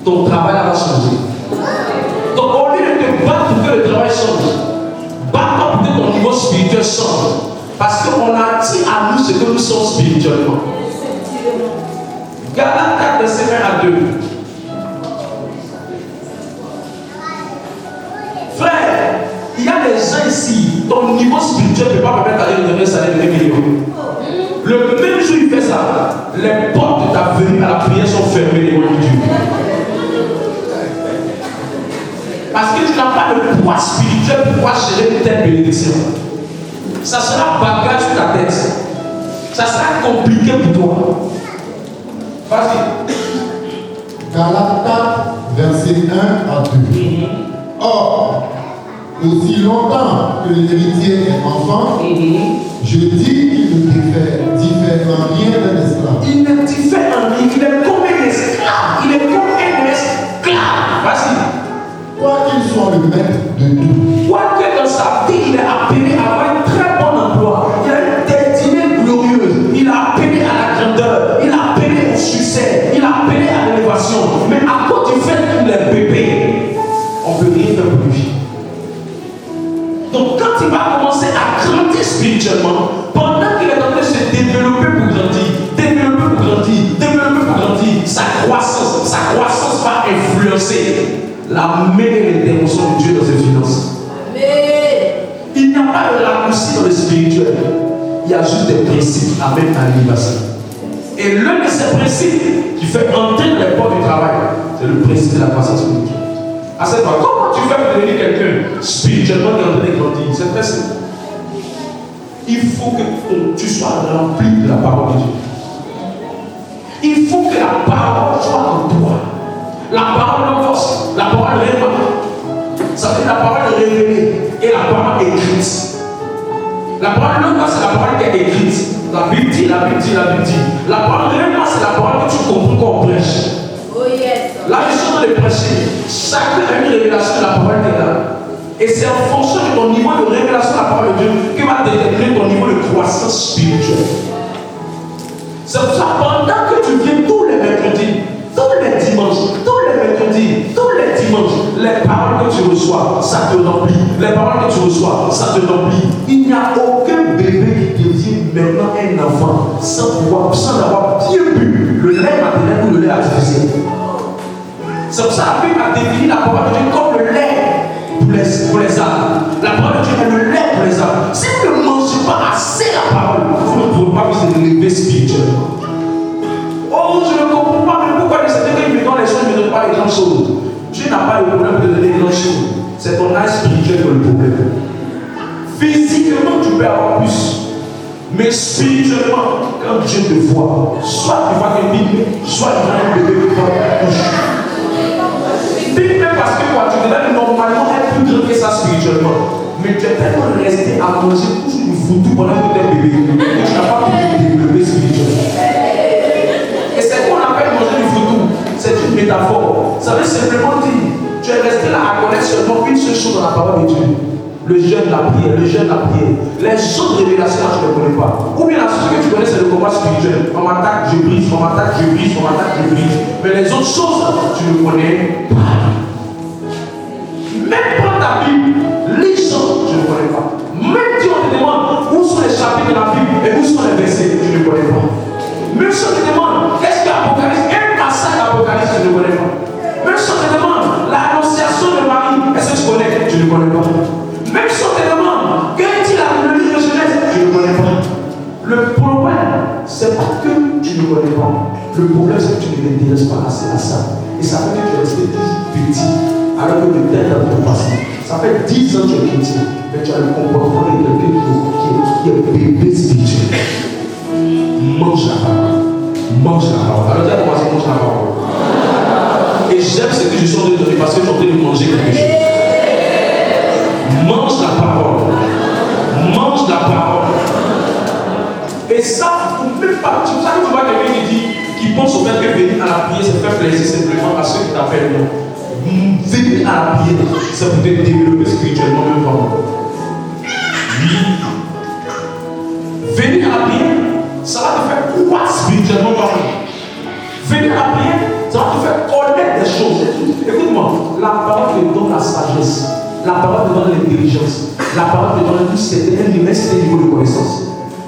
ton travail va changer. Donc au lieu de te battre pour que le travail change, bats-toi pour que ton niveau spirituel change. Parce qu'on a dit à nous ce que nous sommes spirituellement. Galates 4, verset 1 à 2. Frère, il y a des gens ici, ton niveau spirituel ne peut pas permettre d'aller donner un salaire de 1 million. Le même jour il fait ça, les portes de ta venue à la prière sont fermées devant Dieu. Parce que tu n'as pas le poids spirituel pour pouvoir gérer une telle bénédiction. Ça sera bagage sur ta tête. Ça sera compliqué pour toi. Vas-y. Galates 4, verset 1 à 2. Or, aussi longtemps que l'héritier est enfant, je dis qu'il ne diffère en rien d'un esclave. Il ne diffère en rien. Il est comme un esclave. Il est comme un esclave. Vas-y. Quoi qu'il soit le maître de tout. Quoique dans sa vie, il est appelé à avoir un très bon emploi. Il a une destinée glorieuse. Il a appelé à la grandeur. Il a appelé au succès. Il a appelé à l'élévation. Mais à cause du fait qu'il est bébé, on ne peut rien faire pour lui. Donc quand il va commencer à grandir spirituellement, pendant qu'il est en train de se développer pour grandir, sa croissance va influencer la main et l'intervention de Dieu dans ses finances. Il n'y a pas de raccourci dans le spirituel. Il y a juste des principes à mettre à l'animation. Et l'un de ces principes qui fait entrer dans les portes du travail, c'est le principe de la croissance spirituelle. À cette fois, comment tu fais pour devenir quelqu'un spirituellement qui est en train de grandir? C'est très simple. Il faut que tu sois rempli de la parole de Dieu. Il faut que la parole soit en toi. La parole de force, la parole révélée. Ça veut dire la parole révélée et la parole écrite. La parole logos, c'est la parole qui est écrite. La Bible dit. La parole révélée, c'est la parole que tu comprends quand on prêche. Oh yes. La mission de prêcher, chacun a une révélation de la parole de Dieu. Et c'est en fonction de ton niveau de révélation de la parole de Dieu que va déterminer ton niveau de croissance spirituelle. C'est pour ça, pendant que tu viens tous les mercredis, tous les dimanches, les paroles que tu reçois, ça te remplit. Les paroles que tu reçois, ça te remplit. Il n'y a aucun bébé qui devient maintenant un enfant sans avoir bien bu le lait maternel ou le lait artificiel. C'est pour ça que la Bible a défini la parole de Dieu comme le lait pour les âmes. La parole de Dieu est le lait pour les âmes. Si vous ne mangez pas assez la parole, vous ne pourrez pas vous élever spirituellement. Oh, je ne comprends pas, mais pourquoi le Seigneur me donne les choses, il ne me donne pas les grandes choses? Dieu n'a pas le problème de donner les grandes choses. C'est ton âge spirituel qui est le problème. Physiquement, tu peux avoir plus. Mais spirituellement, quand Dieu te voit, soit tu vois une Bible, soit tu vois un bébé qui prend la couche. Bible parce que quoi, tu devais normalement être plus grand que ça spirituellement. Mais tu es tellement resté à manger toujours du foutu pendant que tu es bébé que tu n'as pas pu te développer spirituellement. Et c'est quoi on appelle manger du foutu? C'est une métaphore. Ça veut simplement dire Tu es resté là à connaître seulement une seule chose dans la parole de Dieu. Le jeûne, la prière, le jeûne, la prière. Les autres révélations, là, tu ne les connais pas. Ou bien la chose que tu connais, c'est le combat spirituel. On m'attaque, je brise, on m'attaque, je brise, on m'attaque, je brise. Mais les autres choses, tu ne connais pas. Même prends ta Bible, lis ça, tu ne connais pas. Même si on te demande où sont les chapitres de la Bible et où sont les versets, tu ne connais pas. Même si on te demande, est-ce qu'il y a Apocalypse, un passage d'Apocalypse, tu ne connais pas. Même si on te demande l'annonciation de Marie, est-ce que tu connais? Tu ne connais pas. Même si on te demande, qu'est-il le livre de Genèse, tu ne connais pas. Le problème, c'est pas que tu ne connais pas. Le problème, c'est que tu ne t'intéresses pas assez à ça. Et ça fait que tu es resté petit, alors que le temps est en train de passer. Ça fait 10 ans que tu es chrétien, mais tu as le comportement de quelqu'un qui est bébé spirituel. Mange la parole. Mange la parole. Alors, dis à ton voisin, mange la parole. Et j'aime ce que je suis en train de donner parce que je suis en train de manger quelque chose. Mange la parole. Mange la parole. Et ça, vous ne pouvez pas. Tu vois quelqu'un qui pense au fait que venir à la prière, c'est faire plaisir simplement à ceux qui t'appellent non. Venir à la prière, c'est pour te développer spirituellement même pas. Oui. Venir à la prière, ça va te faire croître spirituellement parlant. Venir à la prière, ça va te faire connaître des choses. Écoute-moi, la parole te donne la sagesse. La parole te donne l'intelligence. La parole te donne un certain niveau de connaissance.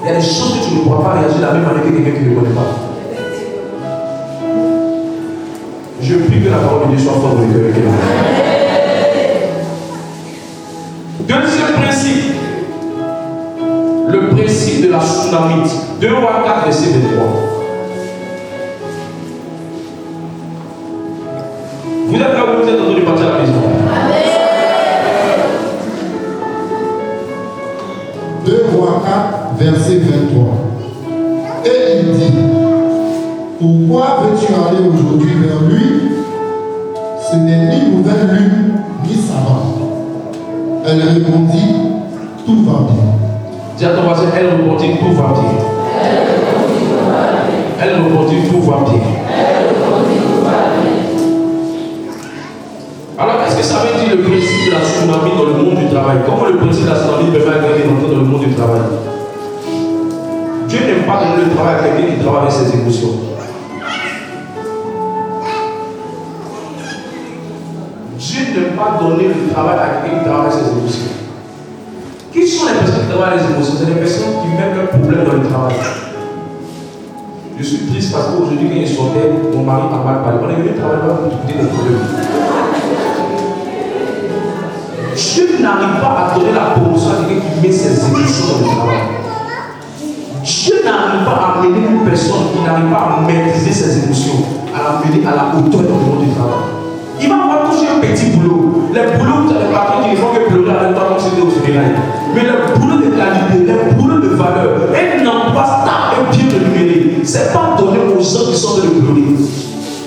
Il y a des choses que tu ne pourras pas réagir de la même manière que quelqu'un qui ne connaît pas. Je prie que la parole de Dieu soit forte dans le cœur. Deuxième principe. Le principe de la tsunamite. 2 Rois 4, verset 23. Vous êtes là où vous êtes en train de partir à la maison. 2 Rois 4, verset 23. Et il dit, pourquoi veux-tu aller aujourd'hui vers lui? Ce n'est ni nouvelle lune, ni sabbat. Elle répondit, tout va bien. Dis à ton voisin, elle répondit, tout va bien. Elle répondit, tout va bien. Alors, qu'est-ce que ça veut dire le principe de la tsunami dans le monde du travail? Comment le principe de la tsunami peut faire gagner dans le monde du travail? Dieu n'aime pas donner le travail à quelqu'un qui travaille avec ses émotions. Dieu n'aime pas donner le travail à quelqu'un qui travaille avec ses émotions. Qui sont les personnes qui travaillent avec les émotions? C'est les personnes qui mettent leurs problèmes dans le travail. Je suis triste parce qu'aujourd'hui, quand il sortait, mon mari a mal parlé. On est venu travailler pour discuter des problèmes. Dieu n'arrive pas à donner la promotion à quelqu'un qui met ses émotions dans le travail. Dieu n'arrive pas à amener une personne qui n'arrive pas à maîtriser ses émotions, à l'amener à la hauteur dans le monde du travail. Il va avoir touché un petit boulot. Les boulots, les patrons qui ne font que pleurer à l'instant comme c'était au funérailles. Mais le boulot de qualité, les boulots de valeur, un emploi stable et bien rémunéré, ce n'est pas donné aux gens qui sont de pleurer.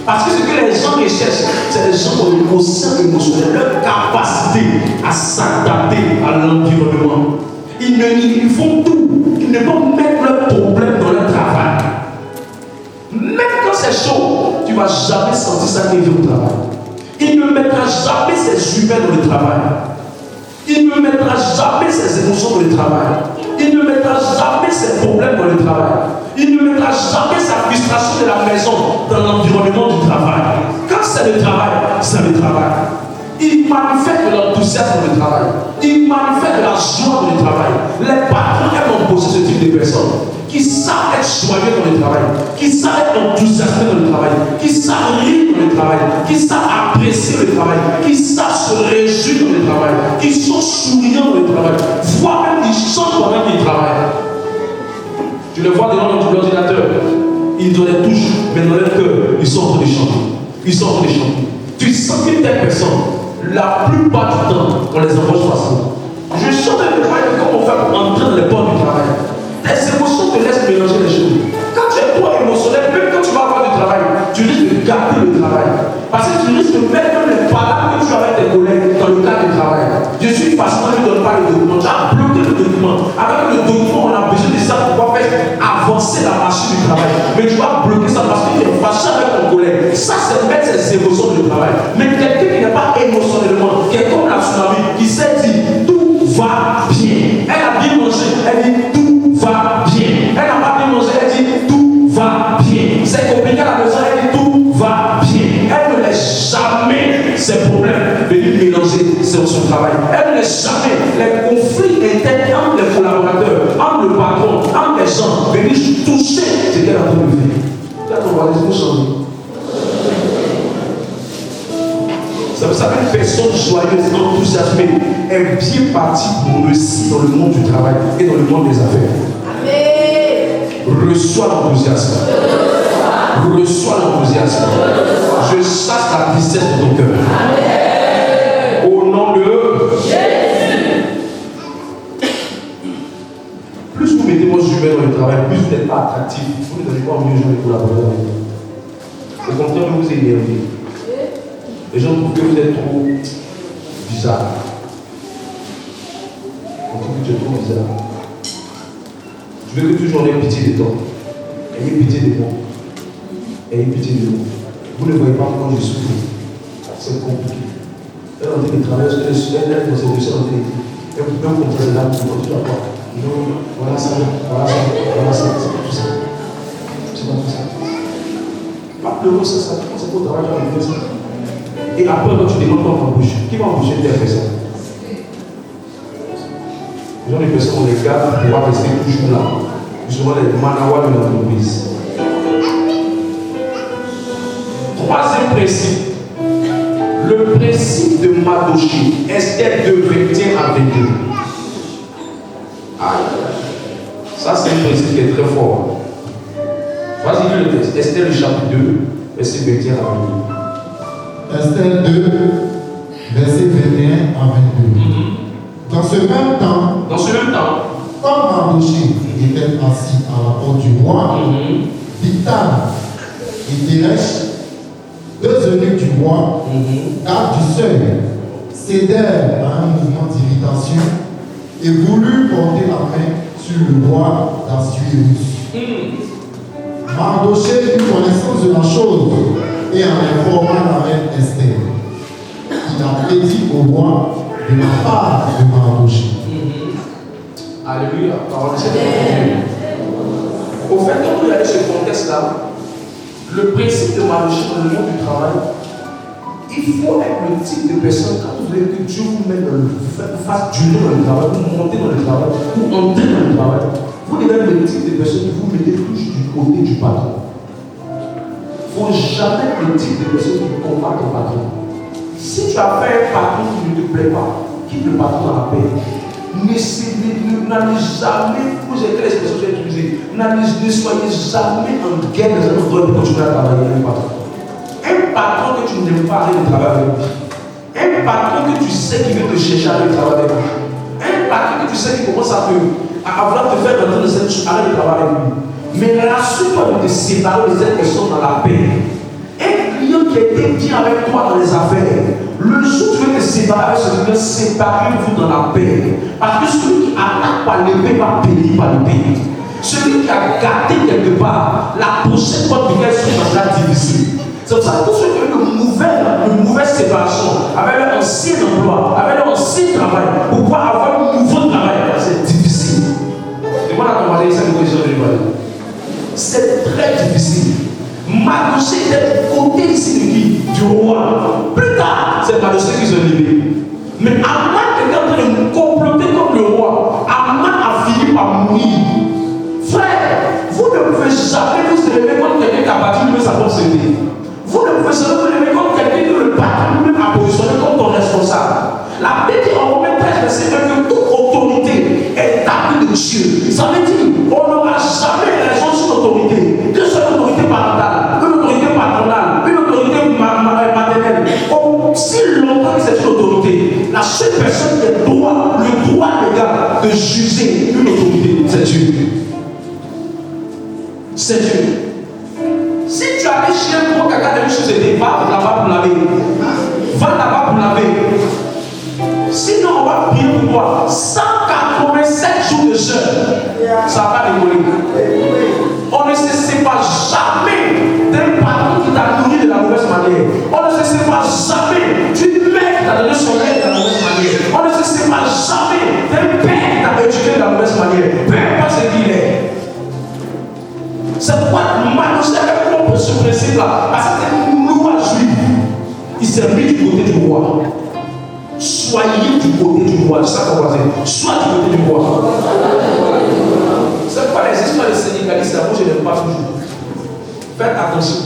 Parce que ce que les gens recherchent, c'est les gens qui ont une conscience émotionnelle, leur capacité à s'adapter à l'environnement. Ils font tout. Ils ne vont mettre leurs problèmes dans leur travail. Même quand c'est chaud, tu ne vas jamais sentir ça arriver au travail. Il ne mettra jamais ses humains dans le travail. Il ne mettra jamais ses émotions dans le travail. Il ne mettra jamais ses problèmes dans le travail. Il ne mettra jamais sa frustration de la maison dans l'environnement du travail. Quand c'est le travail, c'est le travail. Il manifeste de l'enthousiasme dans le travail. Il manifeste de la joie dans le travail. Les patrons aiment embaucher ce type de personnes qui savent être joyeux dans le travail, qui savent être enthousiasmés dans le travail, qui savent rire dans le travail, qui savent apprécier le travail, qui savent se réjouir dans le travail, qui sont souriants dans le travail, voire même qui chantent pendant qu'ils travaillent. Tu le vois devant l'ordinateur, ils ont les touches, mais dans leur cœur, ils sont en train de chanter. Ils sont en train de chanter. Tu sens qu'une telle personne, la plupart du temps, on les embauche facilement. Je chante le travail, comment on fait pour entrer dans les portes du travail. Les émotions te laissent mélanger les choses. Quand tu es trop émotionnel, même quand tu vas avoir du travail, tu risques de gâter le travail. Parce que tu risques de mettre même les palabres que tu as avec tes collègues dans le cadre du travail. Je suis patient, je ne donne pas le document. Tu as bloqué le document. Avec le document, on a besoin de ça pour pouvoir faire avancer la machine du travail. Mais tu vas bloquer ça parce que tu es fâché avec ton collègue. Ça, c'est mettre ses émotions dans le travail. Mais quelqu'un qui n'est pas émotionnel, Ça vous savez, une personne joyeuse, enthousiasmée, est bien partie pour réussir dans le monde du travail et dans le monde des affaires. Amen. Reçois l'enthousiasme. Reçois l'enthousiasme. Je chasse la tristesse de ton cœur. Amen. Au nom de Jésus. Plus vous mettez vos humains dans le travail, plus vous n'êtes pas attractif. Vous ne donnez pas envie aux gens de collaborer avec vous. Au contraire, vous énervez. Les gens trouvent que vous êtes trop bizarre. On trouve que tu es trop bizarre. Je veux que toujours ayez pitié de toi. Ayez pitié de moi. Ayez pitié de nous. Vous ne voyez pas comment je souffre. C'est compliqué. Elle est en train de travailler sur elle est dans ses dossiers en train de dire. Elle peut même comprendre là, tu vas voir. Non, voilà ça, voilà ça, voilà ça. C'est pas tout ça. C'est pas tout ça. Pas pleurer, c'est ça. C'est pour travailler avec ça. Et après, quand tu demandes qu'on t'embauche, qui va embaucher telle personne? Les gens, les personnes, on les garde pour pouvoir rester toujours là. Justement, les manawas de l'entreprise. Troisième principe. Le principe de Mardochée. Esther 2, 21 à 22. Ça, c'est un principe qui est très fort. Vas-y, lis le texte. Esther, le chapitre 2, verset 21 à 22. Esther 2, verset 21 à 22. Dans ce même temps, comme Mardochée était assis à la porte du roi, Bigthan et Teresh, deux eunuques du roi, gardes du seuil, cédèrent à un mouvement d'irritation et voulurent porter la main sur le roi d'Assuérus. Mardochée eut connaissance de la chose et en informa la reine Esther. Il a prédit au roi de la part de Mardochée. Alléluia, parole de Dieu. Au fait, quand vous regardez ce contexte-là, le principe de Mardochée dans le monde du travail, il faut être le type de personne, quand vous voulez que Dieu vous mette dans le fasse durer dans le travail, vous montez dans le travail, vous entrez dans le travail, vous devez être le type de personne que vous mettez toujours du côté du patron. Il ne faut jamais être le type de personne qui combat ton patron. Si tu as fait un patron qui ne te plaît pas, quitte le patron à la paix. N'allez jamais, vous êtes l'expression que j'ai utilisée, ne soyez jamais en guerre dans un endroit de continuer à travailler avec un patron. Un patron que tu n'aimes pas aller travailler avec lui. Un patron que tu sais qu'il veut te chercher à aller travailler avec lui. Un patron que tu sais qu'il commence à vouloir te faire rentrer dans cette chose, aller travailler avec lui. Mais rassure-toi de te séparer de cette personne dans la paix. Un client qui était bien avec toi dans les affaires, le jour où tu veux te séparer avec ce client, séparez-vous dans la paix. Parce que celui qui attaque par l'épée va périr par l'épée. Celui qui a gâté quelque part, la prochaine fois que quelqu'un sera difficile. C'est pour ça que tous ceux qui ont une nouvelle séparation, avec leur ancien emploi, avec leur ancien travail, pour pouvoir avoir un nouveau travail, c'est difficile. Et moi, la compagnie, c'est une question de l'école. C'est très difficile. Mardochée était du côté ici de qui? Du roi. Plus tard, c'est Mardochée qui se libère. Mais Aman était en train de comploter contre le roi. Aman a fini par mourir. Frère, vous ne pouvez jamais vous élever contre quelqu'un qui a battu lui sa société. Vous ne pouvez jamais vous élever contre quelqu'un que le patron lui-même a positionné comme ton responsable. La Bible dit en Romains 13, verset 1 que toute autorité est établie de Dieu. Ça veut dire on n'aura jamais raison sur l'autorité. Que ce soit l'autorité parentale, une autorité patronale, une autorité maternelle. Si longtemps que c'est une autorité, la seule personne qui a le droit légal de juger une autorité, c'est Dieu. C'est Dieu. Si tu avais chez un gros caca de une société, va là-bas pour laver. Va là-bas pour laver. Sinon, on va prier pour toi. 187 jours de jeûne. Ça va décoller. On ne se sépare jamais d'un patron qui t'a nourri de la mauvaise manière. On ne se sépare jamais d'une mère qui t'a donné son lait de la mauvaise manière. On ne se sépare jamais d'un père qui t'a éduqué de la mauvaise manière. Peu importe ce qu'il est. C'est pourquoi Mardochée avait compris ce principe-là. Parce que c'était une loi juive. Il s'est mis du côté du roi. Soyez du côté du roi. C'est ça qu'on va dire. Sois du côté du roi. C'est pas les histoires de syndicalistes. Moi, je n'aime pas toujours. Faites attention.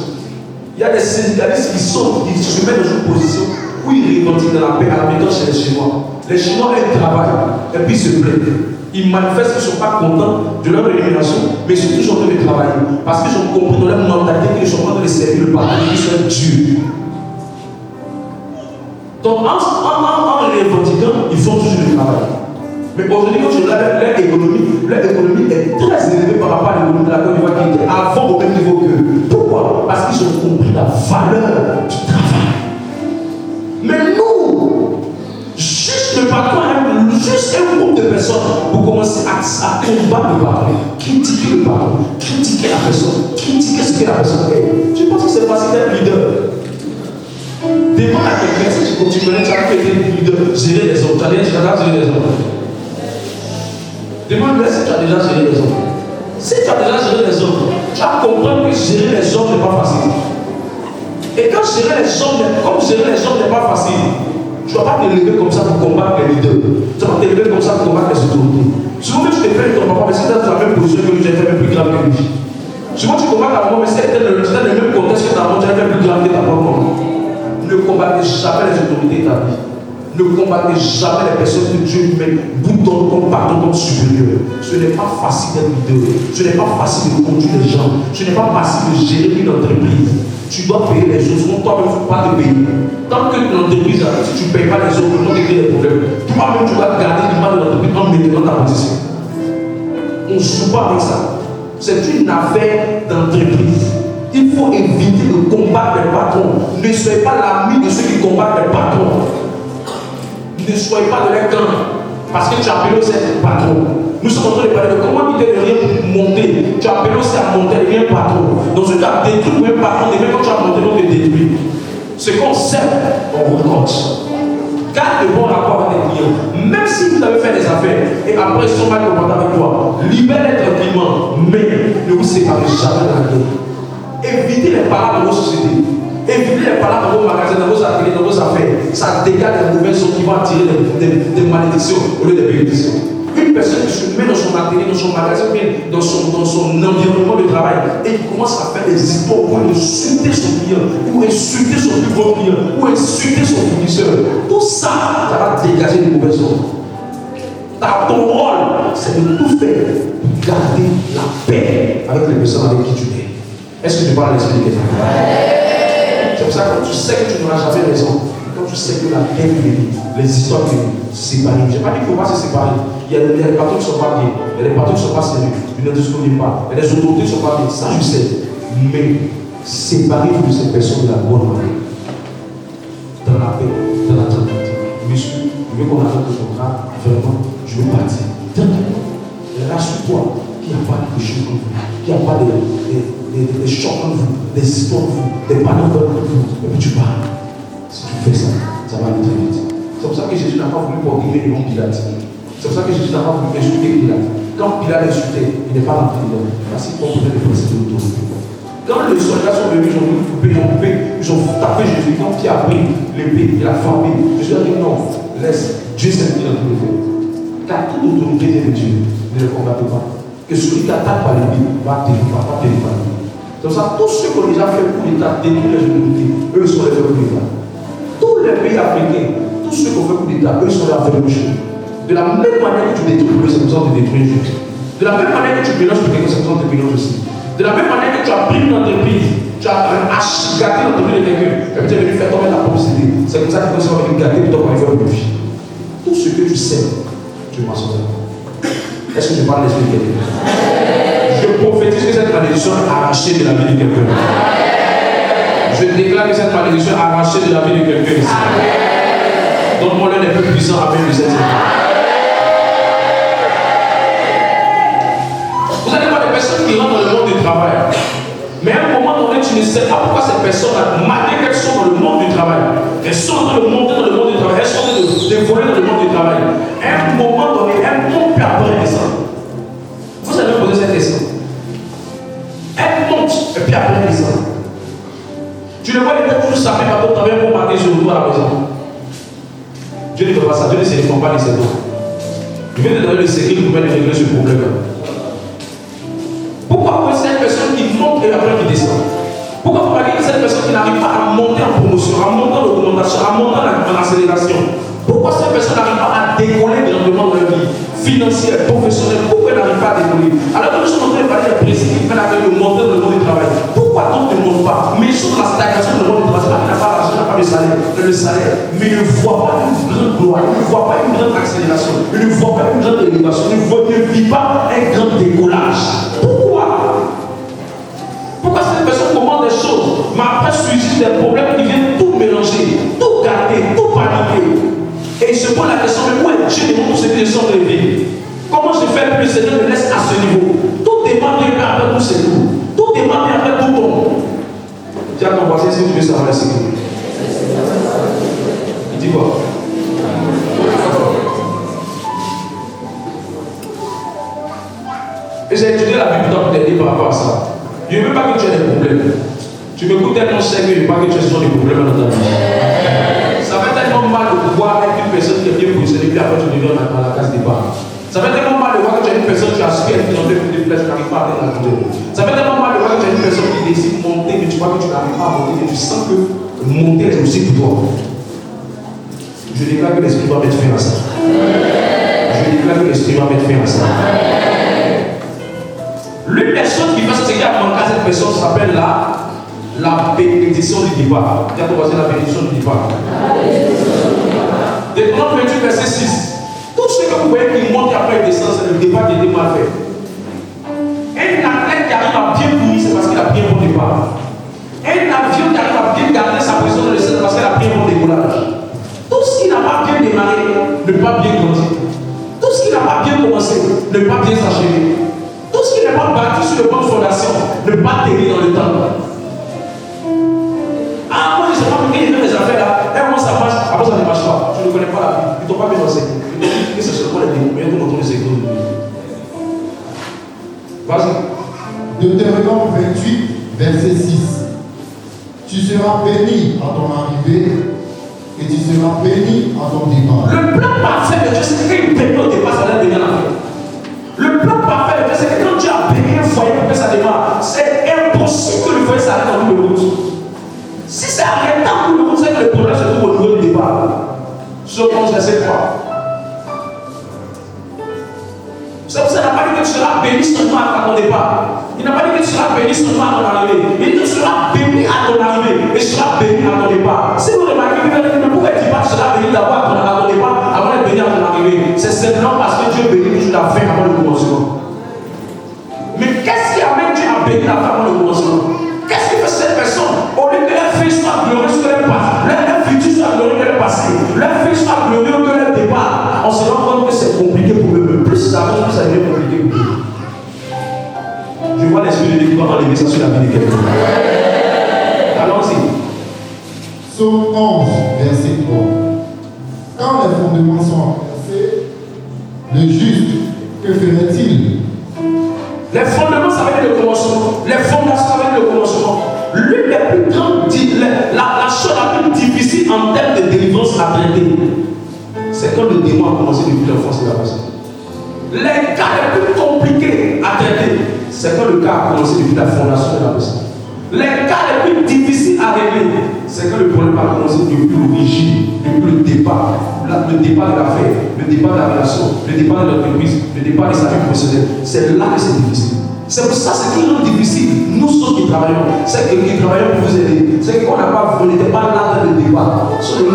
y a des syndicalistes qui se mettent dans une position où ils revendiquent de la paix à la méthode chez les Chinois. Les Chinois, ils travaillent et puis ils se plaignent. Ils manifestent qu'ils ne sont pas contents de leur rémunération, mais surtout ils sont en train de travailler. Parce qu'ils ont compris dans leur mentalité qu'ils sont en train de les servir le parti qui soit Dieu. Donc en revendiquant, ils font toujours du travail. Mais aujourd'hui, quand je regarde leur économie est très élevée par rapport à l'économie de la Côte d'Ivoire qui était avant au même niveau qu'eux. Pourquoi? Parce qu'ils ont compris la valeur du travail. Mais nous, juste le patron, juste un groupe de personnes pour commencer à combattre le patron, critiquer le patron, critiquer la personne, critiquer ce que la personne est. Je pense que c'est facile d'être leader. Demande à quelqu'un si tu continues, tu as fait des leader, gérer les hommes, tu as déjà géré les hommes. Demande-lui si tu as déjà géré les hommes. Si tu as déjà géré les hommes, tu vas comprendre que gérer les hommes n'est pas facile. Et quand gérer les hommes, comme gérer les hommes n'est pas facile, tu ne vas pas te lever comme ça pour combattre les leaders. Tu vas pas te lever comme ça pour combattre les autorités. Souvent, tu te fais ton papa, mais c'est dans la même position que lui, j'ai fait même plus grave que lui. Souvent, tu combats ta maman, mais c'est dans le même contexte que ta maman, tu as fait plus grave que ta maman. Ne combattez jamais les autorités établies. Ne combattez jamais les personnes que Dieu met bouton comme patron, comme supérieur. Ce n'est pas facile d'être leader. Ce n'est pas facile de conduire les gens. Ce n'est pas facile de gérer une entreprise. Tu dois payer les autres. Sinon, toi-même, il ne faut pas te payer. Tant que l'entreprise, si tu ne payes pas les autres, ils vont te créer des problèmes. Toi-même, tu dois garder l'image de l'entreprise en maintenant ta position. On ne joue pas avec ça. C'est une affaire d'entreprise. Il faut éviter de combattre les patrons. Ne soyez pas l'ami de ceux qui combattent les patrons. Ne soyez pas de leur camp. Parce que tu as appelé aussi un patron. Nous sommes en train de parler de comment quitter le rien pour monter. Tu as appelé aussi à monter, devient patron. Dans ce cas, détruire un patron, devient quand tu as monté, on te détruit. Ce qu'on sait, on recompte. Garde de bons rapports avec les clients. Même si vous avez fait des affaires et après ils sont mal comportés avec toi, libérez tranquillement, mais ne vous séparez jamais de la guerre. Évitez les paroles dans vos sociétés. Évitez les paroles dans vos magasins, dans vos ateliers, dans vos affaires. Ça dégage des mauvaises choses qui vont attirer des malédictions au lieu des bénédictions. Une personne qui se met dans son atelier, dans son magasin, dans son environnement de travail et qui commence à faire des histoires pour insulter son client, ou insulter son plus gros client, ou insulter son fournisseur. Tout ça, ça va dégager des mauvaises choses. Ton rôle, c'est de tout faire pour garder la paix avec les personnes avec qui tu es. Est-ce que tu parles à l'esprit de quelqu'un? C'est pour ça que quand tu sais que tu n'auras jamais raison, quand tu sais que la paix vient, les histoires viennent, se séparer. Je n'ai pas dit qu'il ne faut pas se séparer. Il y a des patrons qui ne sont pas bien, il y a des patrons qui ne sont pas sérieux, ils ne discutent pas, il y a des autorités qui ne sont pas bien, ça je sais. Mais séparez-vous de ces personnes de la bonne manière. Dans la paix, dans la tranquillité. Monsieur, je veux qu'on arrête le contrat, vraiment, je veux partir. Tranquillement. Rassure-toi qu'il n'y a pas de choses comme vous, qu'il n'y a pas des chocs en vous, des histoires en vous, des panneaux en vous, et puis tu parles. Si tu fais ça, ça va aller très vite. C'est pour ça que Jésus n'a pas voulu porter les noms Pilate. C'est pour ça que Jésus n'a pas voulu insulter Pilate. Quand Pilate insultait, il n'est pas rentré dedans. Parce qu'il comprenait les principes de l'autorité. Quand les soldats sont venus, ils ont voulu couper, ils ont tapé Jésus. Quand il a pris l'épée, il a frappé. Jésus a dit non, laisse, Dieu sait ce qu'il a tout fait. Car toute autorité vient de Dieu. Ne le combattez pas. Que celui qui attaque par l'épée va tenir par l'épée. C'est pour ça tous ceux qui ont déjà fait coup d'État, détruire les autorités, eux sont les coup d'État. Tous les pays africains, tous ceux qui ont fait coup d'État, eux sont les affaires de Dieu. De la même manière que tu détruis, c'est besoin de détruire Dieu. De la même manière que tu mélanges quelqu'un, c'est besoin de mélanger aussi. De la même manière que tu as pris une entreprise, tu as gâté l'entreprise de quelqu'un, et puis tu es venu faire tomber la publicité. C'est comme ça que tu vas venir gâter, puis tu vas faire une vie. Tout ce que tu sais, tu m'assumes. Est-ce que je parle l'esprit de quelqu'un? Je prophétise que cette malédiction est arrachée de la vie de quelqu'un. Je déclare que cette malédiction est arrachée de la vie de quelqu'un ici. Donne-moi l'un des plus puissants à de cette époque. Vous allez voir des personnes qui rentrent dans le monde du travail. Mais à un moment donné, tu ne sais pas pourquoi ces personnes, malgré qu'elles sont dans le monde du travail, elles sont en train de monter dans le monde du travail, elles sont en train de voler dans le monde du travail. À un moment donné, elles montent puis après descendre. Vous allez me poser cette question. Elles montent et puis après descendre. Tu le vois, les gens toujours s'appeler par ton travail pour marquer sur le dos à la maison. Dieu ne fait pas ça, Dieu ne se répond pas les secrets. Je viens de donner le secret pour mettre régler ce problème. Pourquoi c'est cette personne qui monte et après qui descend? Pourquoi vous voyez que cette personne qui n'a n'arrive pas à monter en promotion, à monter en augmentation, à monter en accélération? Pourquoi cette personne n'arrive pas à décoller grandement dans leur vie financière, professionnelle? Pourquoi elle n'arrive pas à décoller? Alors que nous sommes en train de parler d'un principe qui fait avec le montant dans le monde du travail. Pourquoi donc ne monte pas? Mais ils sont dans la stagnation dans le monde du travail. Il n'a pas l'argent, il n'a pas le salaire. Mais il ne voit pas une grande gloire, il ne voit pas une grande accélération, il ne voit pas une grande élévation, il ne vit pas un grand décollage. Pourquoi? Pourquoi cette personne commande des choses, mais après suscite des problèmes qui viennent tout mélanger, tout gâter, tout paniquer? Et il se pose la question, mais où est Dieu devant tout ce que je suis en train de vivre? Comment je fais pour que le Seigneur me laisse à ce niveau? Tout dépend bien après tout c'est tout. Tout dépend bien après tout bon. Dis à ton voisin, est-ce que tu veux savoir la sécurité? Il dit quoi? Et j'ai étudié la Bible dans le par rapport à ça. Je ne veux pas que tu aies des problèmes. Tu m'écoutes tellement sérieux, je ne veux pas que tu aies des problèmes dans ta vie. Ça fait tellement mal de voir avec une personne qui est bien positionnée, puis après tu deviens dans la case départ. Ça fait tellement mal de voir que tu as une personne qui aspire qui n'en fait plus de flèches, qui n'arrive pas à atteindre la journée. Ça fait tellement mal de voir que tu as une personne qui décide de monter, mais tu vois que tu n'arrives pas à monter, et tu sens que monter est aussi pour toi. Je déclare que l'esprit va mettre fin à ça. Je déclare que l'esprit va mettre fin à ça. L'une des choses qui va se séquer à manquer à cette personne s'appelle la bénédiction du départ. Quand on va dire la bénédiction du départ. Deutéronome 28, verset 6. Tout ce que vous voyez qui monte après descend, c'est le départ qui était mal fait. Un athlète qui arrive à bien courir, c'est parce qu'il a pris un bon départ. Un avion qui arrive à bien garder sa position dans le ciel, c'est parce qu'il a pris un bon décollage. Tout ce qui n'a pas bien démarré, ne pas bien grandir. Tout ce qui n'a pas bien commencé, ne pas bien s'achever. Tout ce qui n'est pas bâti sur de bonnes fondations, ne pas tenir dans le temps. Ah, moi je ne sais pas pourquoi il y a des affaires là. Et moi ça marche, après ça ne marche pas. Je ne connais pas la Bible. Ils ne t'ont pas bien enseigné. Ils t'ont dit que c'est seulement les démons. Mais ils t'ont montré les secrets de Dieu. Vas-y. Deutéronome 28, verset 6. Tu seras béni à ton arrivée et tu seras béni à ton départ. Le plan parfait de Dieu, c'est qu'une période au départ, ça va bénir la fin. Le plan parfait de Dieu, c'est que quand tu as béni un foyer pour que ça démarre, c'est impossible que le foyer s'arrête en bout de route. Si c'est arrêté en bout de route, c'est que le problème se trouve au niveau du départ. Sur 11, verset 3. Ça n'a pas dit que tu seras béni seulement à ton départ. Il n'a pas dit que tu seras béni seulement à ton arrivée. Il dit que tu seras béni à ton arrivée et tu seras béni à ton départ. Si vous remarquez, pourquoi il ne dit pas que tu seras béni d'abord à ton départ avant d'être béni à ton arrivée? C'est simplement parce que Dieu bénit toujours la fin avant le commencement. Mais qu'est-ce qui amène Dieu à bénir la fin avant le commencement? Qu'est-ce qui fait cette personne? Au lieu que leur fils soit glorieux que leur passé, leur futur soit glorieux que leur passé, leur fils soit glorieux que leur départ, on se rend compte que c'est compliqué pour eux. Plus ça avance, plus ça devient compliqué pour eux. Je vois l'esprit de Dieu qui va enlever ça sur la vie de quelqu'un. Allons-y. Psaume 11, verset 3. Quand les fondements sont renversés, le juste, que ferait-il? Les fondements, ça va être le commencement. Les fondations, ça va être le commencement. L'une des plus grandes, la chose la plus difficile en termes de délivrance à traiter, c'est quand le démon a commencé depuis l'enfance de la personne. Les cas les plus compliqués à traiter, c'est quand le cas a commencé depuis la fondation de la personne. Les cas les plus difficiles à régler, c'est quand le problème a commencé depuis l'origine, depuis le départ. Le départ de l'affaire, le départ de la relation, le départ de l'entreprise, le départ de sa vie professionnelle. C'est là que c'est difficile. C'est pour ça que c'est toujours difficile. Nous ceux qui travaillons, c'est que qui travaillons pour vous aider. C'est qu'on n'était pas là dans le départ. Ce n'est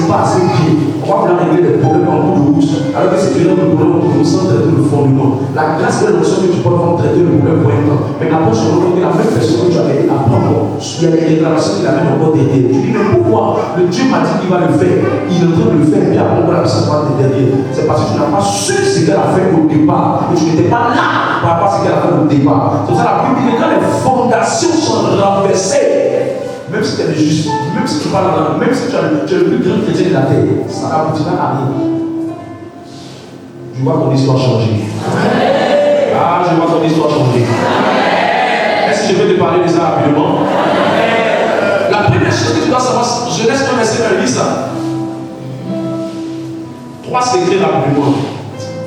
pas assez bien. On va vouloir régler les problèmes en bout de route. Alors que c'est vraiment le problème pour nous sans traiter le fondement. La grâce est l'option que tu peux avoir traiter le problème pour un temps. Mais après, je regarde la même personne que tu as aidé à prendre. Il y a des déclarations qu'il a même encore derrière. Tu dis, mais pourquoi? Le Dieu m'a dit qu'il va le faire. Il est en train de le faire. Et après, on va la personne va derrière. C'est parce que tu n'as pas su ce qu'elle a fait au départ. Et tu n'étais pas là par rapport à ce qu'elle a fait au départ. C'est pour ça la Bible dit que quand les fondations sont renversées, même si tu es juste, même si tu parles, même si tu es le plus grand chrétien de la terre, ça n'aboutira à rien. Je vois ton histoire changer. Ah, je vois ton histoire changer. Est-ce que je vais te parler de ça rapidement? La première chose que tu dois savoir, Genèse 1, verset 1, lis ça. 3 secrets rapidement.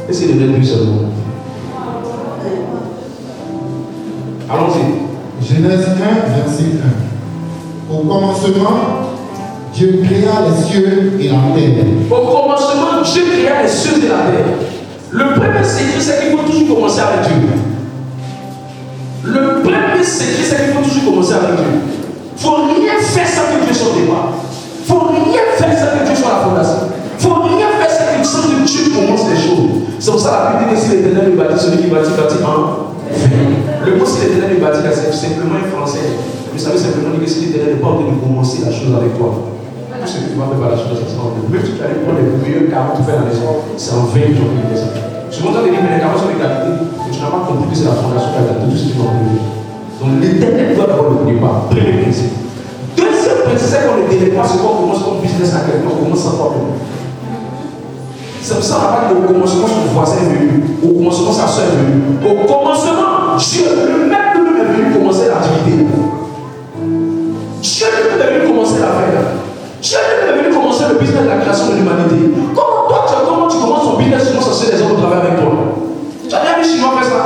Essayez de l'être plus seulement. Allons-y. Genèse 1, verset 1. Au commencement, Dieu créa les cieux et la terre. Au commencement, Dieu créa les cieux et la terre. Le premier secret, c'est qu'il faut toujours commencer avec Dieu. Le premier secret, c'est qu'il faut toujours commencer avec Dieu. Il ne faut rien faire sans que Dieu soit au départ. Il ne faut rien faire sans que Dieu soit la fondation. Il ne faut rien faire sans que Dieu commence les choses. C'est pour ça que la Bible dit que si l'Éternel le bâtit, celui qui bâtit en vain. Le mot si l'Éternel le bâtit, c'est simplement un français. Vous savez simplement dire que si l'Éternel n'est pas en train de commencer la chose avec toi, tout ce que tu vas faire par la chose, ça sera en vain. Même si tu allais prendre les meilleurs carreaux que tu fais à la maison, c'est en vain que tu vas faire ça. Souvent, tu as dit, mais les carreaux sont égalité, et tu n'as pas compris que c'est la fondation qui a gâté tout ce que tu vas faire. Donc l'Éternel doit d'abord le départ. Premier principe. Deuxième principe, c'est qu'on ne délègue pas ce qu'on commence comme business à quelqu'un, on commence sans problème. C'est pour ça qu'on n'a pas dit au commencement son voisin est venu, au commencement sa soeur est venue. Au commencement, Dieu, le maître lui-même est venu commencer l'activité. Dieu lui-même est venu commencer l'affaire. Dieu lui-même est venu commencer le business de la création de l'humanité. Comment tu commences ton business, tu commences à chercher les hommes au travail avec toi? Tu as déjà vu Chinois faire ça?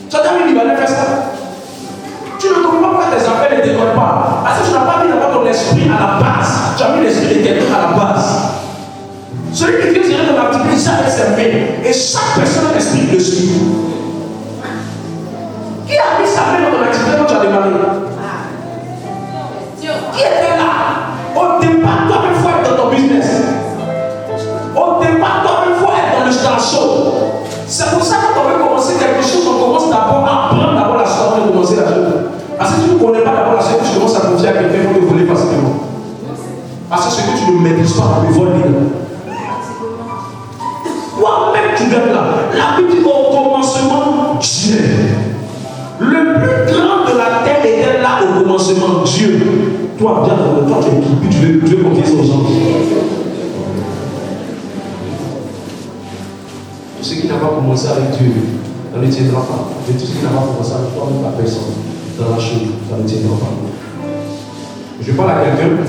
Tu as déjà vu Libanais faire ça? Tu ne comprends pas tes affaires ne décollent pas. Parce que tu n'as pas mis d'abord ton esprit à la base. Tu as mis l'esprit de quelqu'un à la base. Celui qui vient gérer ton activité, ça avec ses mains. Et chaque personne a l'esprit de suivre. Qui a mis sa main dans ton activité quand tu as démarré? Qui était là? Au départ, toi-même, il faut être dans ton business. Au départ, toi-même, il faut être dans le show. C'est pour ça que quand on veut commencer quelque chose, on commence d'abord à apprendre d'abord la chose avant de commencer la chose. Parce que si tu ne connais pas d'abord la chose, tu commences à confier à quelqu'un pour te voler facilement. Parce que ce que tu ne maîtrises pas, on te vole bien. Toi-même, tu viens là. La Bible dit au commencement, Dieu. Le plus grand de la terre était là au commencement, Dieu. Toi, viens dans toi, tu es qui? Tu veux confier aux gens. Tout ce qui n'a pas commencé avec Dieu, ça ne tiendra pas. Et tout ce qui n'a pas commencé avec toi, même la personne, dans la chose, ça ne tiendra pas. Je parle à quelqu'un.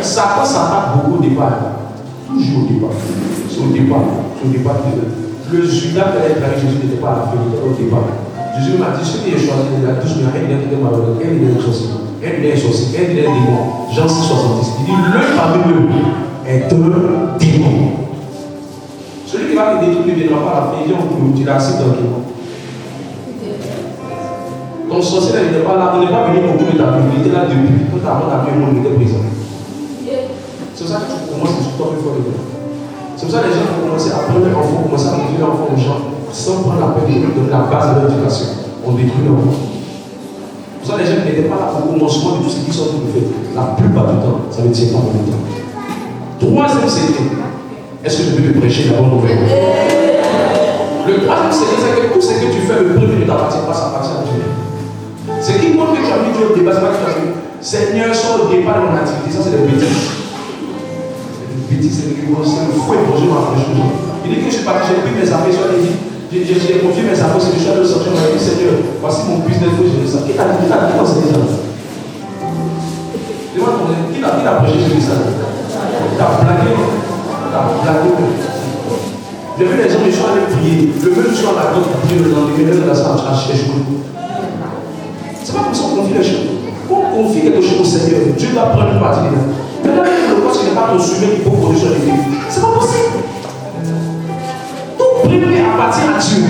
Satan s'attaque beaucoup au départ. Toujours au départ. C'est au départ. C'est au départ. Le Judas qui allait trahir Jésus n'était pas à la fin, il était au départ. Jésus m'a dit, ce qui est choisi de la douce, mais elle est malheureuse, elle est sorcière, elle est sorcière, elle est démon. Jean 6, 66. Il dit, le parmi eux est un démon. Celui qui va te détruire ne viendra pas à la fin, il vient au bout, tu l'as assis dans le démon. Ton sorcier n'était pas là, il n'est pas venu au bout de ta vie, il était là depuis, quand ta mère avait il était présent. C'est ça que tu commences, tu t'en fais le bien. C'est pour ça que les gens vont commencer à prendre l'enfant, commencer à montrer l'enfant aux gens, sans prendre la peine de donner la base de l'éducation. On détruit l'enfant. C'est pour ça que les gens n'étaient pas là au commencement de tout ce qu'ils sont en train de faire. La plupart du temps, ça ne tient pas dans le temps. Troisième secret. Est-ce que je peux te prêcher la bonne nouvelle? Le troisième secret, c'est que tout ce que tu fais, le premier ne t'appartient pas, ça appartient à Dieu. Ce qui montre que tu as mis Dieu au départ, c'est pas que tu as dit, Seigneur, sors au départ de mon activité. Ça, c'est des bêtises. C'est le fouet pour jouer ma fraîche. Il dit que je suis parti, j'ai pris mes affaires, j'ai confié mes affaires, c'est que je suis allé sortir, on m'a dit, Seigneur, voici mon business, il faut gérer ça. Qui t'a dit dans ces gens? Dis-moi, qui t'a prêché sur ça? T'as blagué. J'ai vu les gens, ils sont allés prier. Le même soir, la grotte, qui prie dans les milieux de la salle, à chercher. C'est pas comme ça qu'on confie les choses. Quand on confie quelque chose au Seigneur, Dieu doit prendre une partie de là. Maintenant, le poste qui n'est pas ton sujet qui peut produire sur l'église. C'est pas possible. Tout premier appartient à Dieu.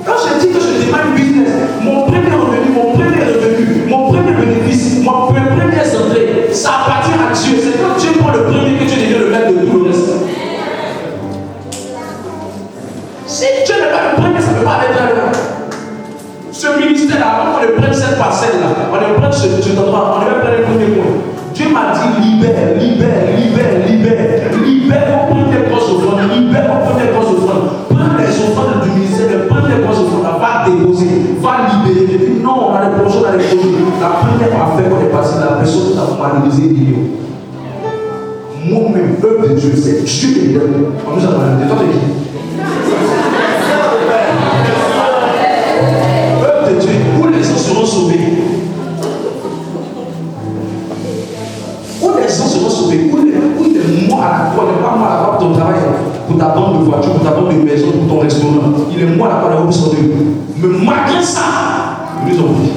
Quand je dis que je démarre une business, mon premier revenu, mon premier bénéfice, mon premier entrée, ça appartient à Dieu. C'est quand Dieu prend le premier que Dieu devient le maître de tout le reste. Si Dieu n'est pas le premier, ça ne peut pas aller très loin. Ce ministère-là, avant qu'on le prenne cette parcelle-là, on le prenne cet endroit, on le prendre le premier point. Dieu m'a dit libère vos premières grosses offrandes, libère vos premières grosses offrandes. Prends les offrandes du ministère, prends les grosses offrandes, va déposer, va libérer. Je dis non, on a des projets, on a des projets. La première affaire qu'on est passée, la personne qui a banalisé Dieu. Moi-même, œuvre de Dieu, c'est Dieu qui me donne. On nous a banalisé. Toi, t'es qui? Œuvre de Dieu, où les gens seront sauvés. Les gens seront sauvés. Où il est mort à la croix, il n'est pas mort à la croix pour ton travail, pour ta banque de voiture, pour ta banque de maison, pour ton restaurant. Il est mort à la croix pour son Dieu. Mais malgré ça, ils nous ont pris.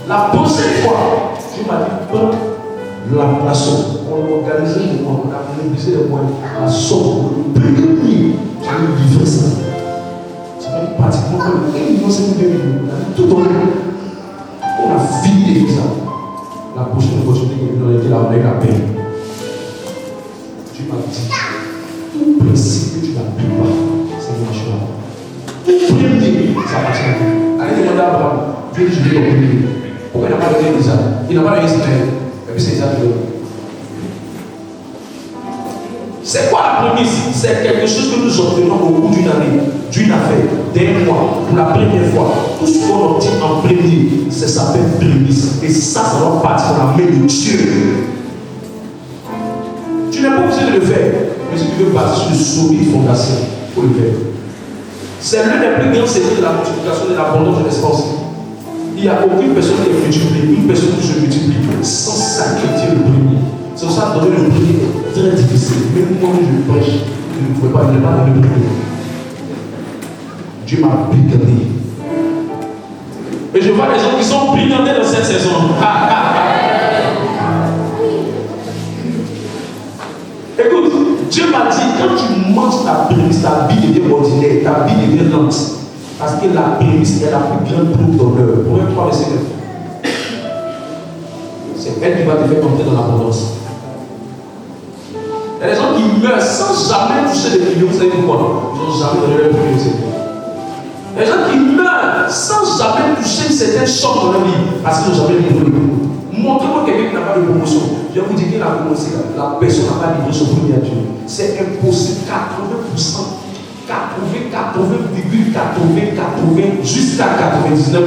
La prochaine fois, Dieu m'a dit, prends la somme. On a organisé les moyens, on a mobilisé les moyens. La somme, le premier, tu vas livrer ça. Ça va être pratiquement comme 1 million, 5 millions. Tout en on a fini les ça. La prochaine opportunité qui nous a été là, on a eu la paix. Tu m'as dit, tout principe que tu n'appliques pas, ça ne marche pas. Tout premier, ça marche pas. Allez demander à Abraham, Dieu dit, je vais le premier. Pourquoi il n'a pas donné Isaac? Il n'a pas donné Ismaël. Et puis c'est Isaac qui donne. C'est quoi la prémisse? C'est quelque chose que nous obtenons au bout d'une année, d'une affaire, d'un mois, pour la première fois. Tout ce qu'on obtient en premier, ça s'appelle prémisse. Et ça doit partir dans la main de Dieu. Tu n'es pas obligé de le faire. Mais si tu veux partir sur une solide fondation, il faut le faire. C'est l'un des plus grands secrets de la multiplication et de l'abondance de l'espace. Il n'y a aucune personne qui est multipliée, une personne qui se multiplie sans sacrifier le premier. C'est pour ça que donner le premier est très difficile. Même moi, je prêche, je ne pouvais pas donner le premier. Dieu m'a brigadé. Et je vois des gens qui sont brillants dans cette saison. Écoute, Dieu m'a dit, quand tu manges ta prémisse, ta vie devient ordinaire, ta vie devient lente. Parce que la prémisse est la plus grande preuve d'honneur. Proverbe 3, verset 9. C'est elle qui va te faire entrer dans l'abondance. Il y a des gens qui meurent sans jamais toucher les millions, vous savez pourquoi? Ils n'ont jamais donné leur premier au Seigneur. Il y a des gens qui meurent sans jamais toucher une certaine somme dans leur vie parce qu'ils n'ont jamais livré le premier. Montrez-moi quelqu'un qui n'a pas de promotion. Je vais vous dire qu'il a commencé, la personne n'a pas livré son premier à Dieu. C'est impossible. 80%. 80, jusqu'à 99%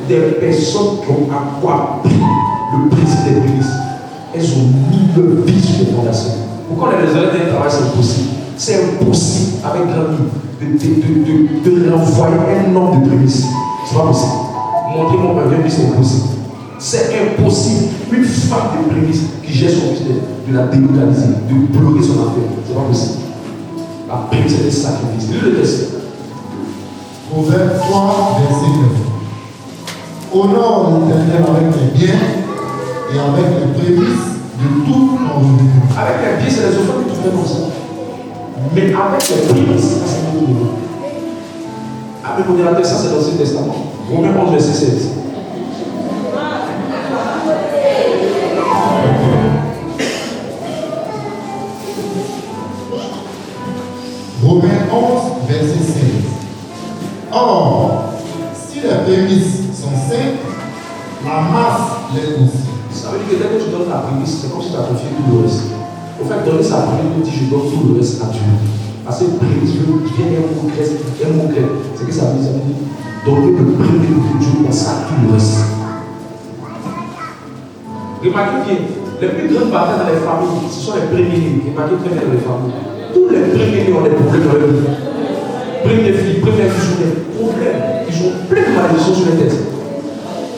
des personnes qui ont accompli le principe des prémices, elles ont mis leur vie sur les fondations. Pourquoi les résultats d'un travail c'est impossible? C'est impossible avec grand vie de renvoyer un nombre de prémices. C'est pas possible. Montrez-moi un vie, c'est impossible. C'est impossible. Une femme de prémices qui gère son business, de la délocaliser, de bloquer son affaire. C'est pas possible. La prémisse c'est des sacrifices. Lisez le verset. Proverbe 3, verset 9. Honore l'Éternel avec les biens et avec les prémices de tout ton revenu. Avec les biens, c'est les offrandes que tu fais comme ça. Mais avec les prémices, c'est beaucoup mieux. Avec le modérateur, ça c'est dans l'Ancien Testament. Romains 11, verset 16. Romains 11, verset 16. Or, si les prémices sont simples, la masse l'est aussi. Ça veut dire que dès que tu donnes la prémisse, c'est comme si tu as confié tout le reste. Au fait, donner sa prémisse, dit je donne tout le reste à Dieu. Parce que prémisse vient un mot grec. C'est que ça veut dire donner le premier de Dieu, on ça tout le reste. Remarquez bien, les plus grandes batailles dans les familles, ce sont les premiers-nés. Remarquez très bien dans les familles. Tous les premiers-nés ont des problèmes dans leur vie. Première fille, première fille, ont des problèmes. Ils ont plein de malédictions sur les têtes.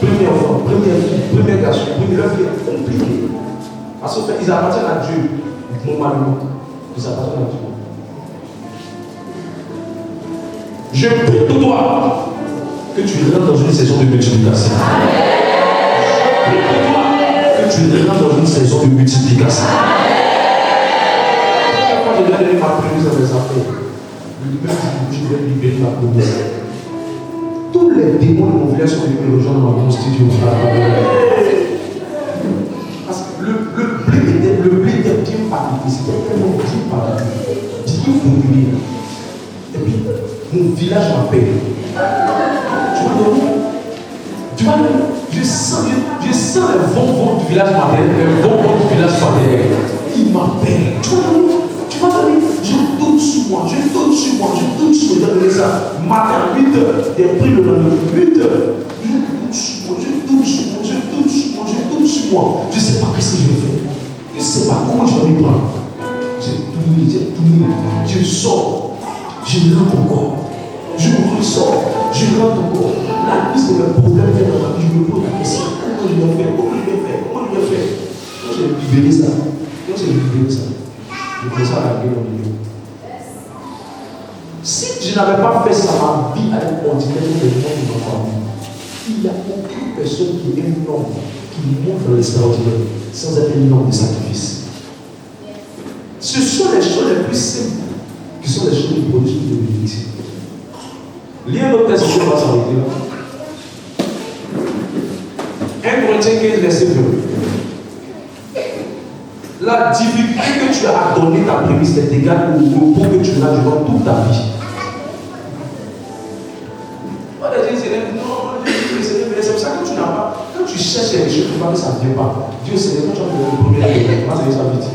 Premier enfant, première fille, premier garçon, leur vie est compliquée. Parce qu'ils appartiennent à Dieu. Normalement, ils appartiennent à Dieu. Je prie pour toi que tu rentres dans une saison de multiplication. Je prie pour toi que tu rentres dans une saison de multiplication. Quand je viens donner ma prémisse dans mes affaires, je vais libérer ma prémisse. Tous les démons de mon village sont venus me rejoindre dans mon studio. Parce que le blé était bien parti. C'était tellement bien parti. Bien formulé. Et puis, mon village m'appelle. Tu vois, je sens les bonbons du village m'appelle. Les bonbons du village m'appelle. Il m'appelle. Tu vas donner. Je doute sur moi. Je doute sur moi. Je donne ça. Matin, 8h. Des prix le lendemain. 8h. Je doute sur moi. Je ne sais pas ce que je vais faire. Je ne sais pas comment je vais m'y prendre. J'ai tout mis. Je sors. Je rentre encore. Je ressors. Je rentre encore. La liste de mes problèmes vient dans ma vie. Je me pose la question. Comment je vais faire? Quand j'ai libéré ça. Je commence à la gueule au milieu. Si je n'avais pas fait ça, ma vie allait continuer de me prendre dans ma famille. Il n'y a aucune personne qui est homme qui monte dans l'extraordinaire sans être un homme de sacrifice. Ce sont les choses les plus simples qui sont les choses qui produisent de l'humilité. Lisez notre texte, on va s'arrêter là. 1 Corinthiens 15, verset 2. La difficulté que tu as à donner ta prémisse est égale au repos que tu as durant toute ta vie. C'est pour ça que tu n'as pas. Quand tu cherches les choses, tu vois que ça ne vient pas. Dieu sait, quand tu as le premier degré, comment ça va vite?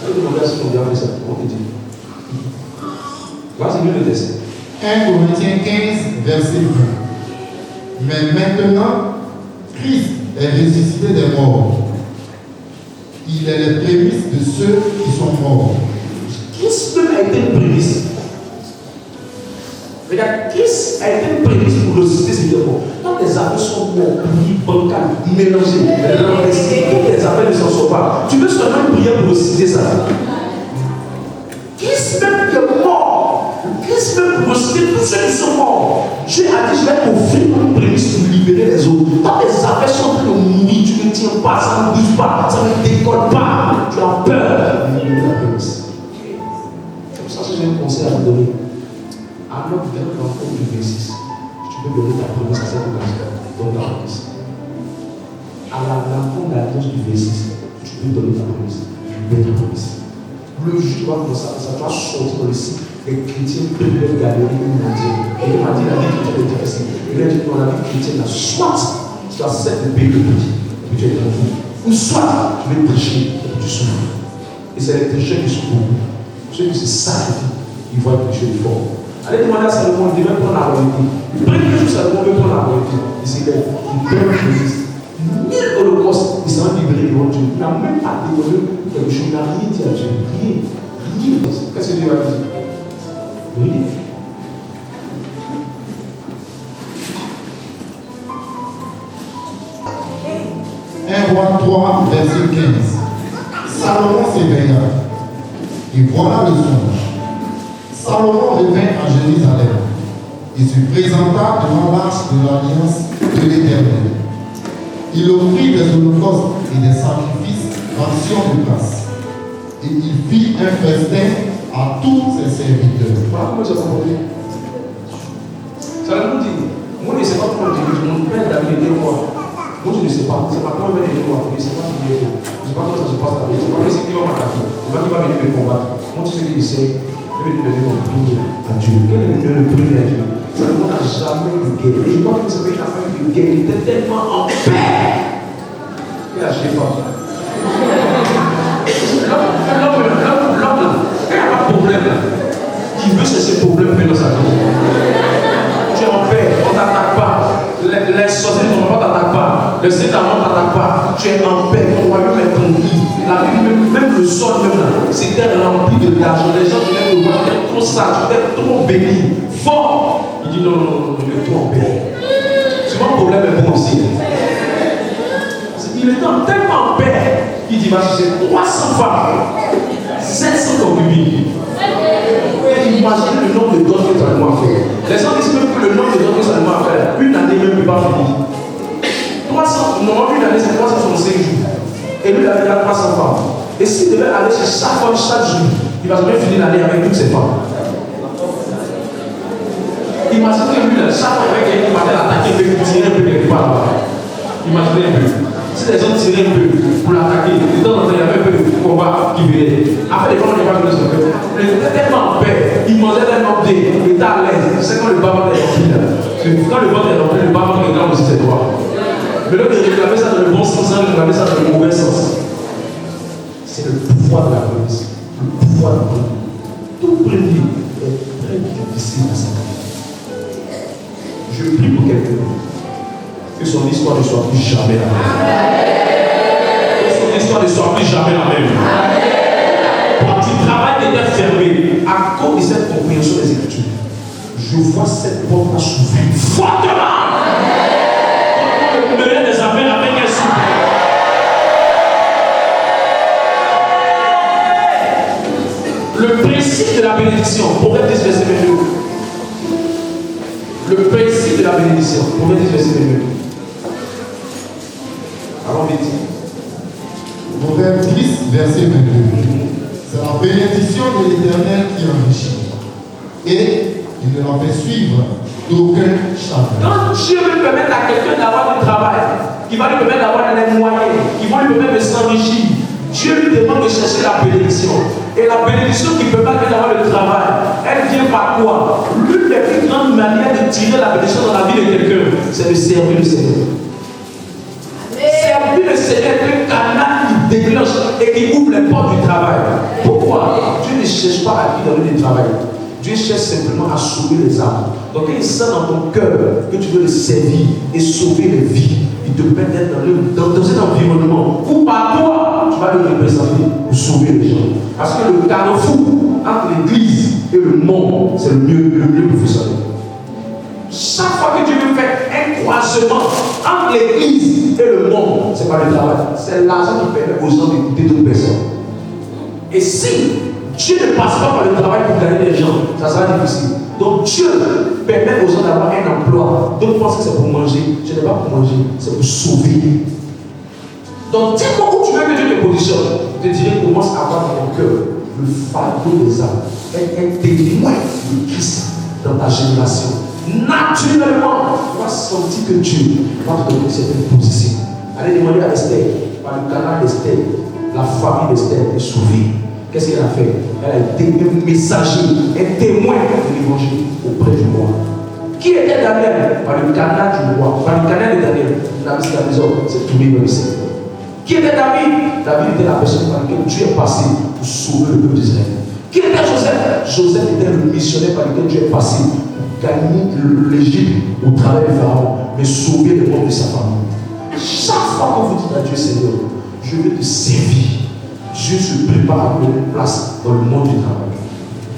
Allez demander à ce qu'on vient faire ça. On te dit. Vas-y, lis le dessin. 1 Corinthiens 15, verset 20. Mais maintenant, Christ est ressuscité des morts. Il est les prémices de ceux qui sont morts. Christ même a été une prémisse. Regarde, Christ a été une prémisse pour ressusciter ces morts. Quand les affaires sont morts, bancales, mélangées, toutes les affaires ne s'en sortent pas. Tu veux seulement prier pour ressusciter ça. Christ même qui est mort. Christ même pour ressusciter tous ceux qui sont morts. Dieu a dit, je vais t'offrir une prémisse pour libérer les autres. Quand les affaires sont en train de mourir, tu ne tiens pas, ça ne bouge pas, ça ne décolle pas. Tu as peur de libérer la prémisse. C'est pour ça que j'ai un conseil à te donner. Alors, viens dans le fond du V6. Tu peux donner ta promesse à cette occasion. Donne ta promesse. À l'enfant de la du V6, tu peux donner ta promesse. Donne ta promesse. Le jour, tu vas commencer à ça, tu vas sortir dans le site. Les chrétiens peuvent galerie mondiale. Et il m'a dit la vie chrétienne est difficile. Il a dit dans la vie chrétienne, soit tu acceptes de payer le prix, et puis tu es dans le fou. Ou soit tu veux tricher, et puis tu souffres. Et c'est les tricheurs qui souffrent beaucoup. Ceux qui se sacrifient, ils voient tricher les forts. Allez demander à Salomon, il devait prendre la royauté. Premier jour, Salomon veut prendre la royauté. Il s'est dit, il prend Jésus. Ni l'Holocauste, il s'est libéré devant Dieu. Il n'a même pas dévoilé quelque chose. Il n'a rien dit à Dieu. Rien. Rien. Qu'est-ce que Dieu va dire? Rien. Un roi 3, verset 15. Salomon s'éveilla. Et voilà le songe. Salomon revint à Jérusalem. Il se présenta devant l'arche de l'alliance de l'Éternel. Il offrit des holocaustes et des sacrifices d'action de grâce. Et il fit un festin à tous ses serviteurs. Voilà comment ça s'est passé. Salomon dit, moi je ne sais pas comment dire, mon père David était roi. Moi je ne sais pas, c'est pas comment il est roi, je ne sais pas qui est roi. Je ne sais pas comment ça se passe là, je ne sais pas qui va m'attaquer, je ne sais pas qui va venir me combattre. Moi tu sais qu'il sait. Je vais lui donner mon prix à Dieu. Quel est le prix à Dieu? Salomon n'a jamais eu de guerre. Et je crois que vous savez qu'il a fait une guerre. Il était tellement en paix. Il a acheté pas. L'homme, il n'a pas de problème. Il veut cesser le problème dans sa vie. Tu es en paix, on ne t'attaque pas. Les sorciers ne t'attaquent pas. Le Satan ne t'attaque pas. Tu es en paix. Ton royaume est tranquille. La vie, même le sol, même là, c'était rempli de l'argent. Les gens venaient te voir, tu es trop sage, tu es trop béni, fort. Il dit non, je vais trop en paix. Souvent, le problème est bon aussi. Il est tellement en paix qu'il dit va chercher 300 femmes, 700 concubines. Imaginez le nombre de dons que Salomon a fait. Les gens disent même que le nombre de dons que Salomon a fait, une année même ne peut pas finir. 300, normalement une année c'est 365 jours. Et lui, il avait 300 femmes. Et s'il devait aller chez chaque femme chaque jour, il va jamais finir l'année avec toutes ses femmes. Imaginez lui, chaque fois avec quelqu'un qui va l'attaquer, il va tirer un peu quelque part là-bas. Imaginez un peu. Si les gens tiraient un peu pour l'attaquer, de temps en temps, il y avait un peu de combat qui venait. Après, les gens n'ont pas vu ce fait. Il était tellement en paix, il mangeait tellement bien, il était à l'aise. C'est quand le bavard est rempli là. Quand le ventre est rempli, le bavard regarde aussi ses droits. Mais là, il réclamait ça dans le bon sens, il réclamait ça dans le mauvais sens. C'est le pouvoir de la police. Le pouvoir de la police. Tout premier est très difficile à savoir. Je prie pour quelqu'un. Que son histoire ne soit plus jamais la même. Que son histoire ne soit plus jamais la même. Quand tu travailles d'être fermé à cause de cette compréhension des Écritures, je vois cette porte s'ouvrir fortement. Des affaires avec un souffle. Le principe de la bénédiction, Proverbe 10, verset 22. Le principe de la bénédiction, Proverbe 10, verset 22. prophétique. Proverbe 10, verset 22. C'est la bénédiction de l'Éternel qui enrichit. Et il ne la fait suivre d'aucun chagrin. Quand Dieu veut permettre à quelqu'un d'avoir du travail, qui va lui permettre d'avoir des moyens, qui va lui permettre de s'enrichir, Dieu lui demande de chercher la bénédiction. Et la bénédiction qui peut pas d'avoir le travail, elle vient par quoi? L'une des plus grandes manières de tirer la bénédiction dans la vie de quelqu'un, c'est de servir le Seigneur. Servir le Seigneur est un canal qui déclenche et qui ouvre les portes du travail. Pourquoi? Dieu ne cherche pas à qui donner du travail. Dieu cherche simplement à sauver les âmes. Donc quand il sent dans ton cœur que tu veux le servir et sauver les vies, il te permet d'être dans cet environnement où par toi, tu vas le représenter pour sauver les gens. Parce que le carrefour entre l'église et le monde, c'est le mieux pour vous savez. Chaque fois que Dieu veut faire un croisement entre l'église et le monde, ce n'est pas le travail, c'est l'argent qui permet aux gens d'écouter d'autres personnes. Et si Dieu ne passe pas par le travail pour gagner les gens, ça sera difficile. Donc Dieu permet aux gens d'avoir un emploi. D'autres pensent que c'est pour manger. Ce n'est pas pour manger, c'est pour sauver. Donc dis-moi où tu veux que Dieu te positionne. Je te dirais, commence à avoir dans ton cœur le fardeau des âmes. Être un témoin de Christ dans ta génération. Naturellement, tu vas sentir que Dieu va te donner certaines positions. Allez demander à Esther, par le canal d'Esther, la famille d'Esther est sauvée. Qu'est-ce qu'elle a fait? Elle a été un messager, un témoin de l'évangile auprès du roi. Qui était Daniel? Par le canal du roi. Par le canal de Daniel, Nabuchodonosor s'est tourné vers le Seigneur. Qui était David? David était la personne par laquelle Dieu est passé pour sauver le peuple d'Israël. Qui était Joseph? Joseph était le missionnaire par lequel Dieu est passé pour gagner l'Égypte au travers du Pharaon, mais sauver le peuple de sa famille. Chaque fois que vous dites à Dieu, Seigneur, je veux te servir, Dieu se prépare à donner une place dans le monde du travail.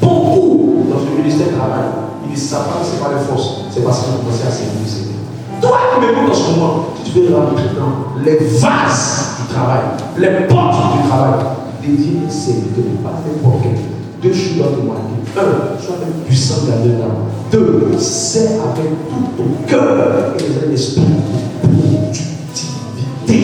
Beaucoup dans le ministère du travail, ils disent ça, ce n'est pas les forces, c'est parce qu'ils ont commencé à servir le Seigneur. Toi qui m'écoutes en ce moment, si tu veux rentrer dans les vases du travail, les portes du travail, dédier et servir, pas n'importe quel. Deux choses doivent te marquer. Un, sois un puissant gardien d'âme. Deux, sers avec tout ton cœur et les l'esprit de productivité.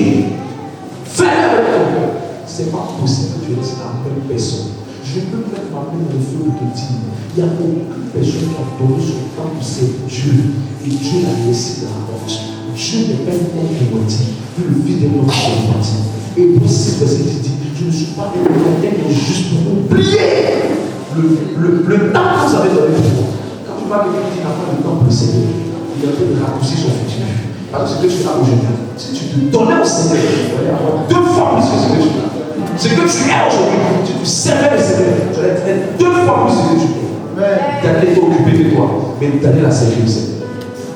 Fais avec ton cœur. Ce n'est pas possible que tu restes la même personne. Je peux mettre ma main dans le feu pour te dire, il n'y a aucune personne qui a donné son temps pour servir Dieu. Et Dieu l'a laissé dans la porte. Dieu n'est pas une homme de moitié. Le fils de l'homme de moitié. Et pour 6 versets, il dit, je ne suis pas quelqu'un qui est juste pour oublier le temps que vous avez donné pour moi. Quand tu vois quelqu'un qui n'a pas le temps pour le Seigneur, il a fait de raccourcir son futur. Parce que ce que tu as aujourd'hui, si tu te donnais au Seigneur, tu allais avoir 2 fois plus que ce que tu as. Ce que tu es aujourd'hui, si tu servais le Seigneur, tu allais être 2 fois plus que ce que tu es. D'aller t'occuper de toi, mais d'aller la servir le Seigneur.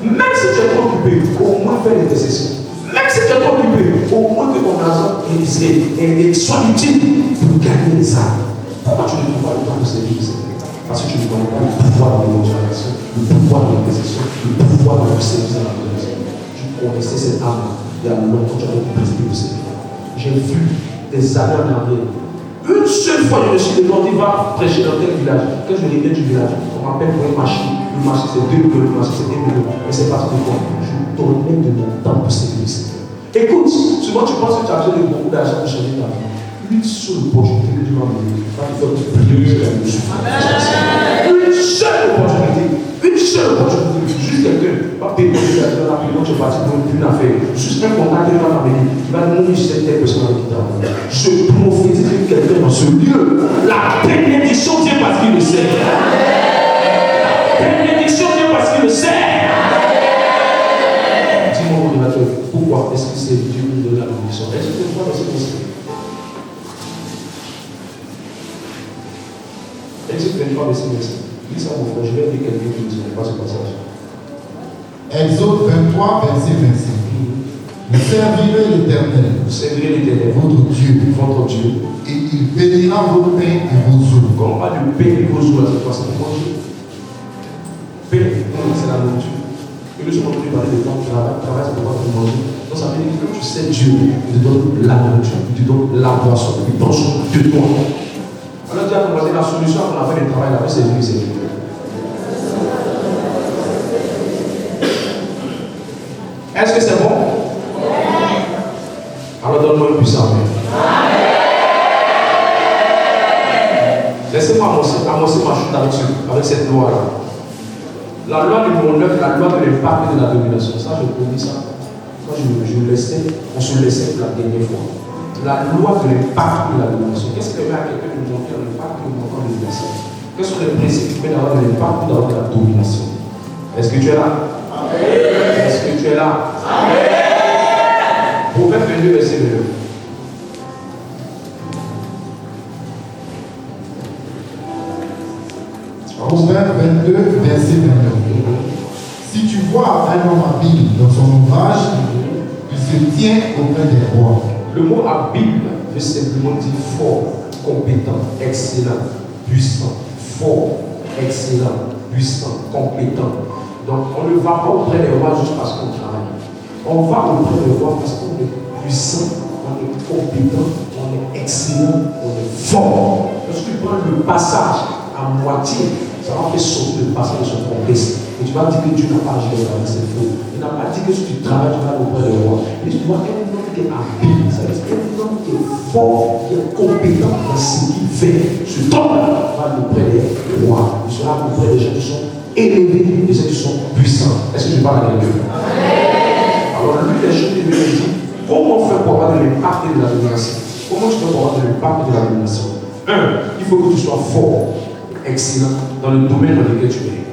Même si tu es trop occupé, au moins faire l'intercession. Même si tu es trop occupé, au moins que ton argent soit utile pour gagner les âmes. Pourquoi tu ne trouves pas le temps de servir le Seigneur? Parce que tu ne connais pas le pouvoir de l'évangélisation, le pouvoir de l'intercession, le pouvoir de service à la maison. Tu connaissais cette âme il y a longtemps, tu avais présenté le Seigneur. J'ai vu des années en arrière. Une seule fois, je me suis demandé, va prêcher dans tel village. Quand je reviens du village, on m'appelle pour un marché. Le marché c'est 2 euros, le marché c'est 1 euro. Mais c'est parce que quoi? Je donnais de mon temps pour servir le Seigneur. Écoute, souvent tu penses que tu as besoin de beaucoup d'argent pour changer ta vie. Une seule opportunité que tu vas me donner, va te faire prier la mission. Une seule opportunité. Une seule opportunité. Juste quelqu'un va payer dans la prison, tu es parti pour une affaire. Juste un contact qui va t'amener. Il va nous dire cette personne avec qui tu as. Je prophétise que quelqu'un dans ce lieu. La bénédiction vient parce qu'il le sait. La bénédiction vient parce qu'il le sait. Dis-moi, mon donateur, pourquoi est-ce que c'est Dieu qui donne la bénédiction? Est-ce que tu crois dans cette question? Exode 23, verset 25. Dis ça, mon frère, je vais dire quelqu'un qui ne connaît pas ce passage. Exode 23, verset 25. Vous servirez l'Éternel, Vous servirez l'Éternel, votre Dieu, et il bénira vos pains et vos eaux. quand on parle de paix et vos eaux, c'est quoi? C'est pour manger. Paix, c'est la nourriture. Et nous sommes en train de parler de temps de travail. Travail, c'est pour manger. Donc ça veut dire que tu sais Dieu, il te donne la nourriture, il te donne la boisson, il prend soin de toi. Alors tu as commencé la solution pour la fin du travail, là, c'est lui, c'est lui. Est-ce que c'est bon? Donne-moi une puissance. Laissez-moi amorcer ma chute avec cette loi-là. La loi numéro 9, la loi de l'impact et de la domination. Ça, je connais ça. Moi, on se laissait pour la dernière fois. La loi de l'impact et de la domination. Qu'est-ce que permet à quelqu'un de montrer l'impact et de montrer la domination? Quels sont les principes qui permettent d'avoir de l'impact et d'avoir de la domination? Est-ce que tu es là? Est-ce que tu es là? Proverbe 22, verset 2. Proverbe 22, verset 29. Si tu vois un homme habile dans son ouvrage, il se tient auprès des rois. Le mot habile veut simplement dire fort, compétent, excellent, puissant. Fort, excellent, puissant, compétent. Donc on ne va pas auprès des rois juste parce qu'on travaille. On va auprès des rois parce qu'on est puissant, on est compétent, on est excellent, on est fort. Lorsque tu prends le passage à moitié, ça va faire sauter le passage de son complexe. Et tu vas dire que Dieu n'a pas agi dans la c'est faux. Il n'a pas dit que si tu travailles, tu vas auprès des rois. Mais tu vois un homme qui est habile, ça veut dire un homme qui est fort, qui est compétent dans ce qu'il fait. Ce homme va auprès des rois. Il sera auprès des gens qui sont élevés, des gens qui sont puissants. Est-ce que je parle avec eux? Alors, lui, les choses, il me dit comment faire pour avoir de l'impact et de la domination? Comment tu fais pour avoir de l'impact et de la domination? Il faut que tu sois fort, excellent dans le domaine dans lequel tu es.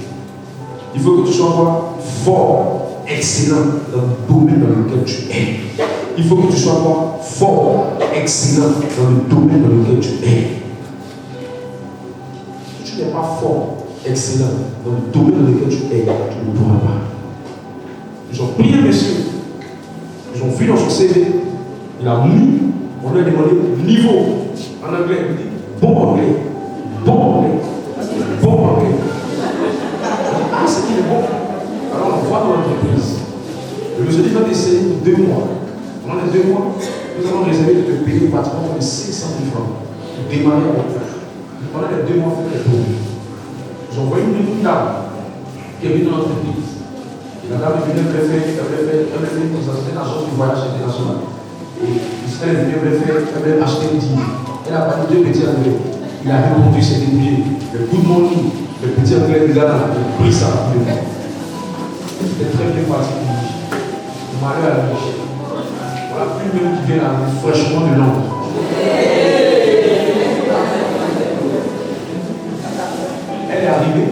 Il faut que tu sois quoi? Fort, excellent dans le domaine dans lequel tu es. Il faut que tu sois quoi? Fort, excellent dans le domaine dans lequel tu es. Si tu n'es pas fort, excellent dans le domaine dans lequel tu es, tu ne pourras pas. Ils ont pris un monsieur, ils ont vu dans son CV, il a mis, on lui a demandé niveau en anglais, il dit bon anglais, bon anglais, bon anglais. Ah, c'est qu'il est bon. Alors on voit dans l'entreprise. Le monsieur dit va t'essayer 2 mois. Pendant les 2 mois, nous avons réservé de te payer pratiquement 500 000 francs pour démarrer avec toi. Pendant les 2 mois, il fait les tours. Ils ont envoyé une dame qui est venue dans l'entreprise. Et la dame est venue, elle voulait faire une agence du voyage international. Et elle est venue, elle voulait acheter une dîme. Elle a parlé 2 petits anglais. Il a répondu, c'était bien. Le good morning, le petit anglais de Ghana, il a pris ça. C'était très bien parti pour lui. Il m'a allé à la bouche. Voilà, plus même qui vient là, fraîchement de Londres. Elle est arrivée.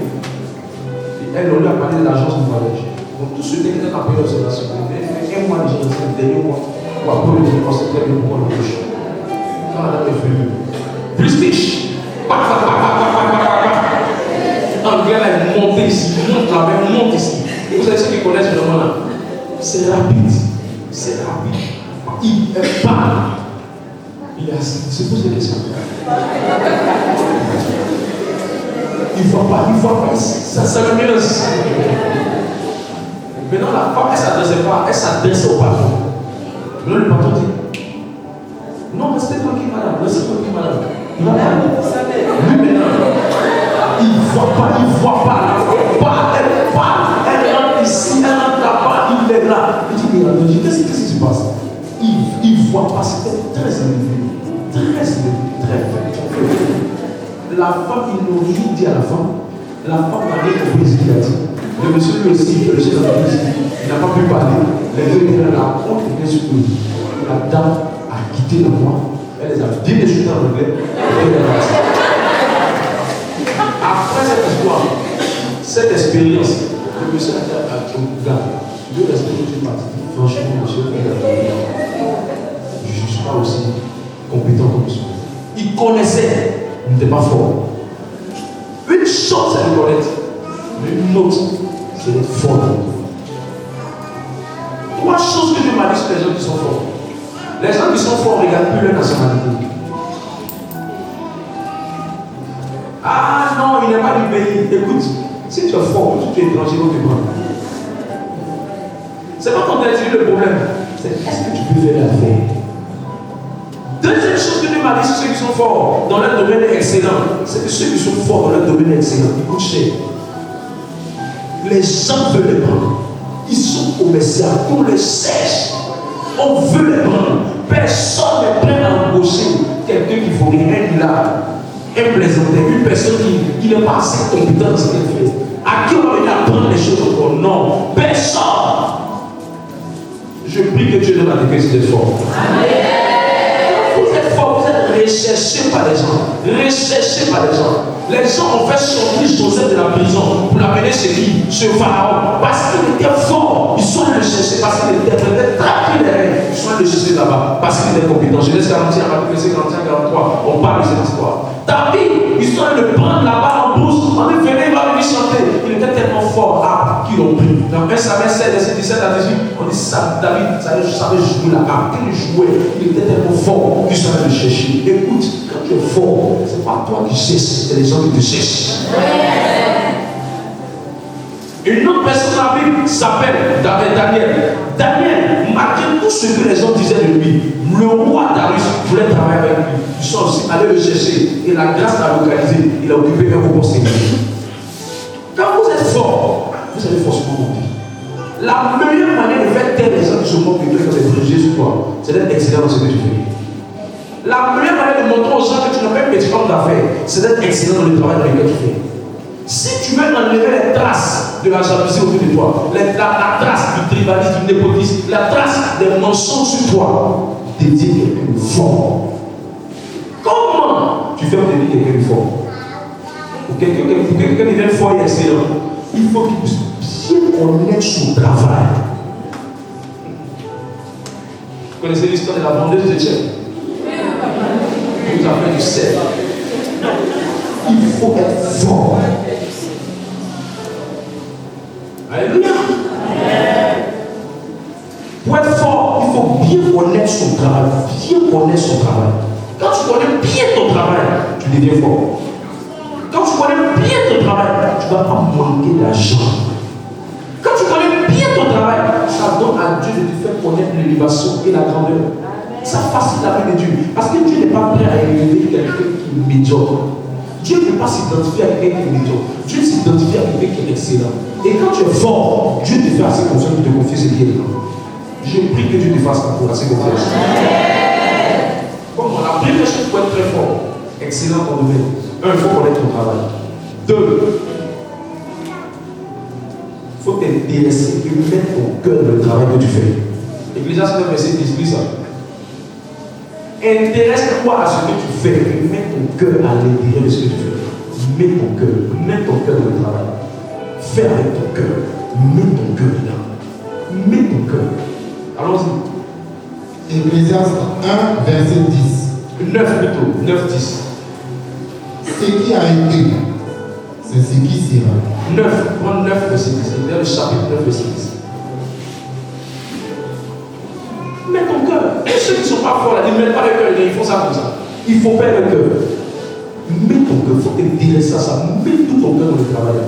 Et elle, on lui a parlé de l'agence du voyage. Donc tout ce qui était dans la période d'observation, il a fait 1 mois déjà, le dernier mois, pour apprendre les concepts très bien pour la bouche. Quand la dame est venue, plus riche. Anglais là, il monte ici, il monte là-bas, il monte ici. Vous savez ceux qui connaissent vraiment là? C'est rapide. C'est rapide. Il parle. Il est assis. Il se pose des questions. Il ne voit pas. Ça le menace. Maintenant, la femme, elle ne s'adressait pas, elle s'adresse au patron. Maintenant, le patron dit non, restez tranquille, madame. Restez tranquille, madame. Il va parler. Lui, maintenant, il ne voit pas. Elle parle. Elle rentre ici, elle rentre là-bas, il est là. Il dit qu'est-ce qui se passe? Il ne voit pas. C'était très élevé. Très élevé. La femme, il n'a rien dit à la femme. La femme n'a rien compris ce qu'il a dit. Le monsieur lui aussi, le chef d'entreprise, il n'a pas pu parler. Les deux étaient là, la honte était sur lui. La dame a quitté le roi. Elle les a bien insultés en anglais. Après cette histoire, cette expérience, le monsieur a dit à son gars, je veux rester où tu es parti. Franchement, monsieur, je ne suis pas aussi compétent comme monsieur. Il connaissait, il n'était pas fort. Une chose, c'est de connaître. Mais une autre, c'est d'être fort. 3 choses que Dieu m'a dit sur les gens qui sont forts. Les gens qui sont forts ne regardent plus leur nationalité. Ah non, il n'est pas du pays. Écoute, si tu es fort, tu es étranger, on te prend. C'est pas qu'on t'a dit le problème. C'est est-ce que tu peux faire l'affaire? Deuxième chose que Dieu m'a dit sur ceux qui sont forts dans leur domaine excellent, c'est que ceux qui sont forts dans leur domaine excellent, ils coûtent cher. Les gens veulent les prendre. Ils sont commerciaux, on les cherche. On veut les prendre. Personne n'est prêt à embaucher quelqu'un qui ne vaut rien là. Un plaisantin, une personne qui n'est pas assez compétente dans ce qu'elle fait. À qui on va venir apprendre les choses encore? Non, personne. Je prie que Dieu donne à des de fort. Vous êtes fort, vous êtes recherché par les gens. Recherché par les gens. Les gens ont fait sortir Joseph de la prison pour l'amener chez qui? Chez Pharaon. Parce qu'il était fort. Ils sont allés le chercher. Parce qu'il était traqué derrière. Ils sont allés le chercher là-bas. Parce qu'il était compétent. Genèse 41, Matthieu 41, 43. On parle de cette histoire. David, ils sont allés le prendre là-bas en brousse. On est venu, il va venir chanter. Il était tellement fort qu'ils l'ont pris. Dans 1 Samuel 16, verset 17 à 18, on dit ça, David savait jouer la harpe. Quand il jouait, il était tellement fort qu'ils sont allés le chercher. Écoute, quand tu es fort, ce n'est pas toi qui cherches, c'est les gens qui te cherchent. Une autre personne dans la Bible s'appelle Daniel. Daniel, malgré tout ce que les gens disaient de lui, le roi Darius voulait travailler avec lui. Ils sont aussi allés le chercher et la grâce l'a localisé. Il a occupé un haut poste. Quand vous êtes fort, vous allez forcément monter. La meilleure manière de faire taire les gens qui se moquent de toi et qui ont des préjugés sur toi, c'est d'être excellent dans ce que tu fais. La meilleure manière de montrer aux gens que tu n'as pas un petit homme d'affaires, c'est d'être excellent dans le travail dans lequel tu fais. Si tu veux enlever les traces de la jalousie autour de toi, la trace du tribalisme, du népotisme, la trace des mensonges sur toi, dédier quelqu'un de fort. Comment tu fais pour dédier quelqu'un de fort? Pour quelqu'un qui devient fort et excellent, il faut qu'il puisse bien connaître son travail. Vous connaissez l'histoire de la vendeuse de chèques? Vous avez du sel. Il faut être fort. Alléluia. Pour être fort, il faut bien connaître son travail. Bien connaître son travail. Quand tu connais bien ton travail, tu deviens fort. Quand tu connais bien ton travail, tu ne vas pas manquer d'argent. Quand tu connais bien ton travail, ça donne à Dieu de te faire connaître l'élévation et la grandeur. Ça facilite la vie de Dieu. Parce que Dieu n'est pas prêt à élever quelqu'un qui est médiocre. Dieu ne peut pas s'identifier à quelqu'un qui est médiocre. Dieu s'identifie à quelqu'un qui est excellent. Et quand tu es fort, Dieu te fait assez confiance pour te confier ce qui est là. Je prie que Dieu te fasse assez confiance. Bon, la première chose pour être très fort, excellent en domaine. Un, il faut connaître ton travail. Deux, il faut t'intéresser et mettre ton cœur dans le travail que tu fais. Ecclésiaste 9, verset 10, lis ça. Intéresse-toi à ce que tu fais et mets ton cœur à l'intérieur de ce que tu fais. Mets ton cœur dans le travail. Fais avec ton cœur. Mets ton cœur dedans. Mets ton cœur. Allons-y. Ecclésiaste 1, verset 10. 9 plutôt, 9, 10. Ce qui a été, c'est ce qui sera. 9, prends 9, verset 10. C'est le chapitre 9, verset 10. Mets ton cœur. Et ceux qui ne sont pas forts là, ils ne mettent pas le cœur, ils font ça comme ça. Il faut faire le cœur. Mets ton cœur, il faut t'intéresser à ça. Mets tout ton cœur dans le travail.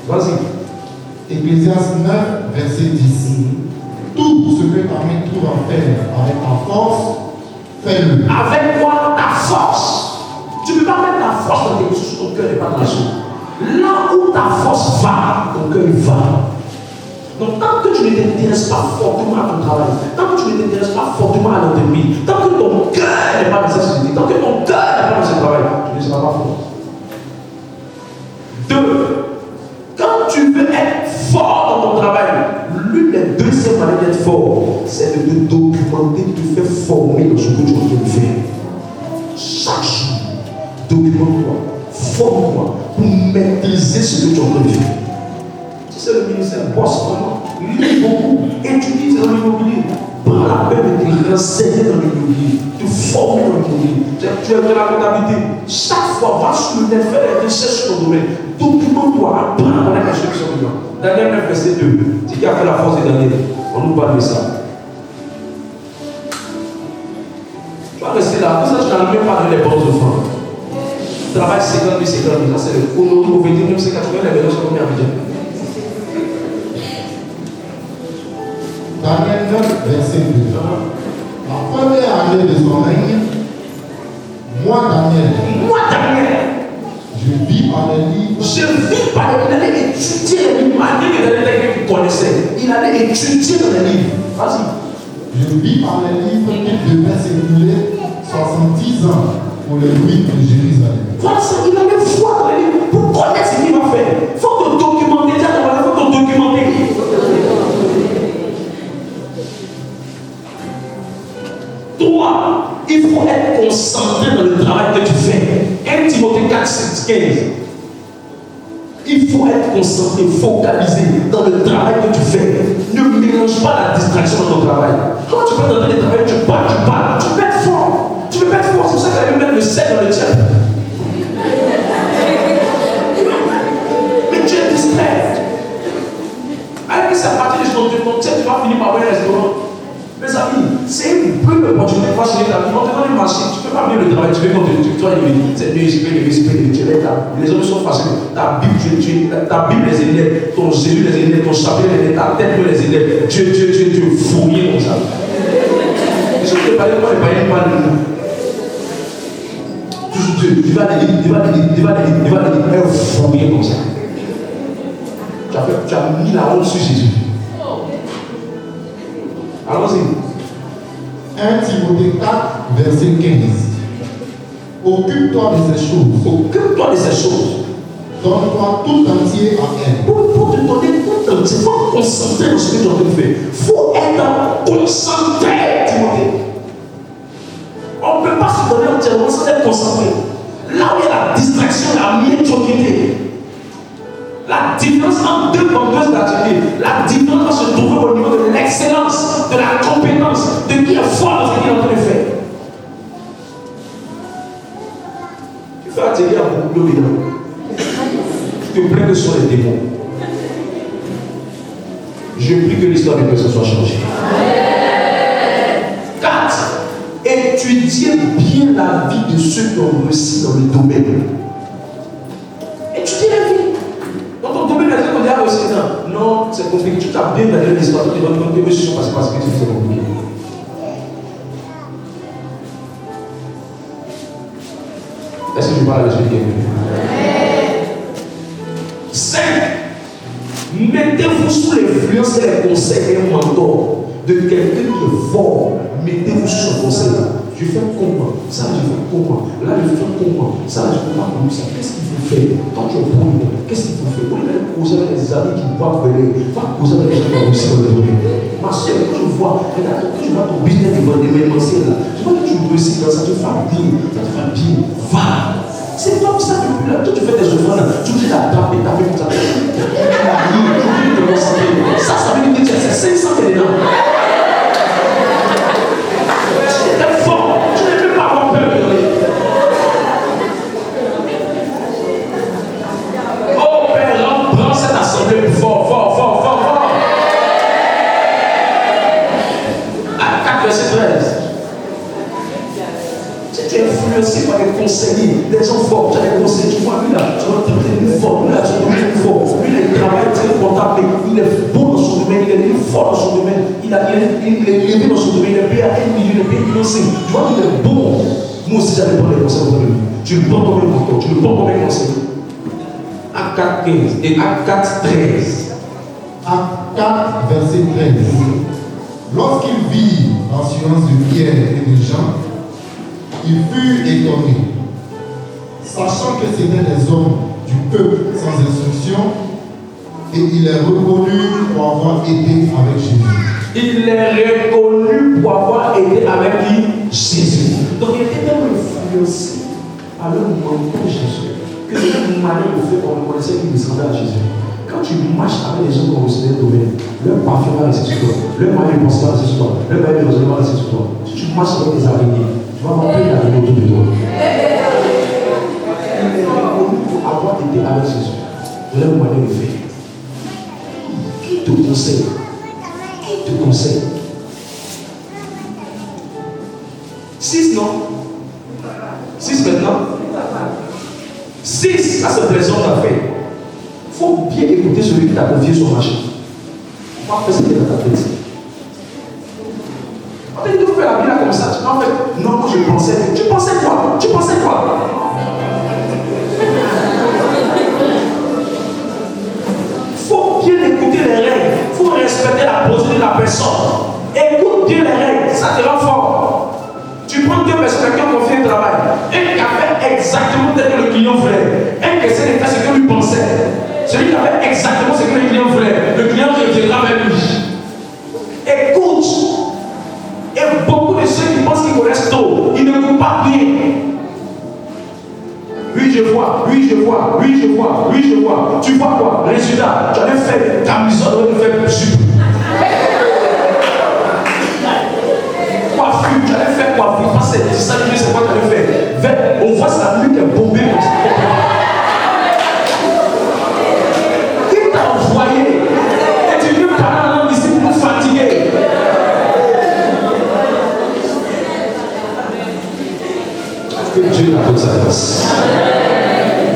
Vas-y. Ecclésiaste 9, verset 10. Tout ce que ta main trouve à faire avec ta force, fais-le. Avec quoi? Ta force. Tu ne peux pas mettre ta force dans quelque chose, ton cœur n'est pas dans la chose. Là où ta force va, ton cœur va. Donc, tant que tu ne t'intéresses pas fortement à ton travail, tant que tu ne t'intéresses pas fortement à l'entreprise, tant que ton cœur n'est pas dans cette société, tant que ton cœur n'est pas dans ce travail, tu ne seras pas fort. Deux, quand tu veux être fort dans ton travail, l'une des deuxièmes manières d'être fort, c'est de te documenter, de te faire former dans ce que tu es en train de faire. Chaque jour, documente-toi, forme-toi pour maîtriser ce que tu es en train de faire. C'est le ministère, bosse vraiment, lis beaucoup, étudie dans l'immobilier, prends la peine de te renseigner dans l'immobilier, te former dans l'immobilier. Tu es dans la comptabilité, chaque fois, va sur le net, fais des recherches sur ton domaine, documente-toi, apprends à connaître les choses sur le domaine. Daniel 9, verset 2, c'est qui a fait la force de Daniel, on nous parle de ça. Tu vas rester là, pour ça je n'arrive même pas à donner les bonnes offrandes. Travail 50 000, 50 000, ça c'est le aujourd'hui, au 21e siècle, les vélos sont combien à budget? Daniel 9, verset 2. La première année de son règne, moi Daniel, je vis par les livres. Je vis par les livres. Il allait étudier les livres. Malgré que Daniel était quelqu'un qui connaissait, il allait étudier dans les livres. Vas-y. Je vis par les livres qu'il devait s'écouler 70 ans pour les ruines de Jérusalem. Voilà ça, il a même foi dans les livres. Pour connaître ce qu'il va faire, il faut te documenter. Il faut te documenter. Toi, il faut être concentré dans le travail que tu fais. 1 Timothée 4, 15. Il faut être concentré, focalisé dans le travail que tu fais. Ne mélange pas la distraction dans ton travail. Quand tu peux dans le travail, tu parles, tu peux être fort. Tu peux être fort, c'est pour ça qu'elle veut mettre le sel dans le tien. Mais tu es distrait. Avec ça, à partir de ton tien, tu vas finir par avoir un restaurant. Mes amis, c'est une bonne opportunité de passer la vie. On te donne une machine, tu ne peux pas venir le travail, tu peux continuer. Toi, c'est Dieu, les hommes sont faciles. Ta Bible, les élèves, ton Jésus, les élèves, ton chapelet, les élèves, ta tête, les élèves. Dieu, fournier comme ça. Et si tu ne parles pas, il pas de nous. Toujours Dieu, il va les dire, fournier comme ça. Tu as mis la honte sur Jésus. Allons-y. 1 Timothée 4, verset 15. Occupe-toi de ces choses. Occupe-toi de ces choses. Donne-toi tout entier à elle. Pour te donner tout entier, il faut concentrer dans ce que tu es en train de faire. Il faut être concentré, Timothée. On ne peut pas se donner entièrement sans être concentré. Là où il y a la distraction, la médiocrité. La différence entre deux composantes d'activité, la différence va se trouver au niveau de l'excellence, de la compétence, de qui est fort dans ce qu'il est en train de faire. Tu fais atterrir à beaucoup de gens. Tu te plains que ce sont les démons. Je prie que l'histoire des personnes soit changée. 4. Étudiez bien la vie de ceux qui ont réussi dans le domaine. Étudiez la vie. Dans ton domaine, on dit, ah oui, c'est ça. Non, c'est compliqué. Tu t'as bien regardé l'histoire, tu te rends compte que les choses sont passées parce que c'est compliqué. Est-ce que je parle à la suite? 5. Mettez-vous sous l'influence et les conseils et mentor de quelqu'un qui est fort. Mettez-vous sous son conseil. Je fais comment? Ça, je fais comment? Là, je fais comment? Ça, je ne peux pas comme ça. Qu'est-ce qu'il faut faire? Quand tu es bon, qu'est-ce qu'il faut faire? Vous allez causer avec les amis qui doivent venir. Va causer avec les gens qui ont réussi dans le domaine. Ma soeur, quand je vois, regarde, quand tu vois ton business qui va déménager là, je vois que tu réussis dans ça, te fait bien. Ça te fait bien. Va! C'est comme ça depuis là. Quand tu fais tes œuvres là, tu dis la tape et taper comme ça. Ça, ça veut dire que c'est 500 qui est dedans. Influencé par des conseillers, des gens forts, tu as des conseillers, tu vois lui là, tu vas te fort, lui là, tu vas te fort, lui il travaille très comptable, il est bon dans son domaine, il est fort dans son domaine, il est élevé dans son domaine, il est payé à 1 million, il est payé financé, tu vois qu'il est bon. Moi aussi j'avais pas les conseils autour de lui, tu le prends comme un mentor, tu le prends comme un conseiller. Acte 4, 15 et Acte 4, 13. Acte 4, verset 13. Lorsqu'il vit l'assurance de Pierre et de Jean, il fut étonné, sachant que c'étaient des hommes du peuple sans instruction, et il est reconnu pour avoir été avec Jésus. Il est reconnu pour avoir été avec lui, Jésus. Donc il était tellement influencé par le mentor Jésus que d'une manière de faire qu'on reconnaissait qu'il descendait à Jésus. Quand tu marches avec les gens qui ont reçu le domaine, leur parfum va rester sur toi, leur manière de penser va rester sur toi, leur manière de raisonner va rester sur toi. Si tu marches avec des araignées, tu vas avoir plein d'araignées autour de toi. Il est reconnu pour avoir été avec Jésus. Leur manière de faire. Qui te conseille? Qui te conseille? 6 non? 6 maintenant? 6, ça c'est présent qu'on a fait. Il faut bien écouter celui qui t'a confié son marché. Il faut pas faire ce qui est dans ta tête. En fait, tu fais la vie là comme ça. En fait, non, moi je pensais. Tu pensais quoi? Tu pensais quoi? Il faut bien écouter les règles. Il faut respecter la position de la personne. Écoute Dis les règles, ça te rend fort. Tu prends deux personnes qui ont confié un travail. Un qui a fait exactement ce que le client voulait. Un qui essaie de faire ce que lui pensait. Celui qui a fait exactement ce que le client voulait. Le client reviendra vers lui. Écoute. Et beaucoup de ceux qui pensent qu'ils connaissent tôt, ils ne vont pas bien. Oui, je vois, oui, je vois, oui, je vois, oui, je vois. Tu vois quoi? Résultat, tu avais fait camisole, tu avais fait jupe. Coiffure, tu avais fait coiffure. Parce que c'est 10 ans, c'est quoi tu avais fait? On voit sa nuque est bombée comme ça. Il t'a envoyé. Et tu viens parler en langue ici pour nous fatiguer. Que Dieu la donne sa grâce.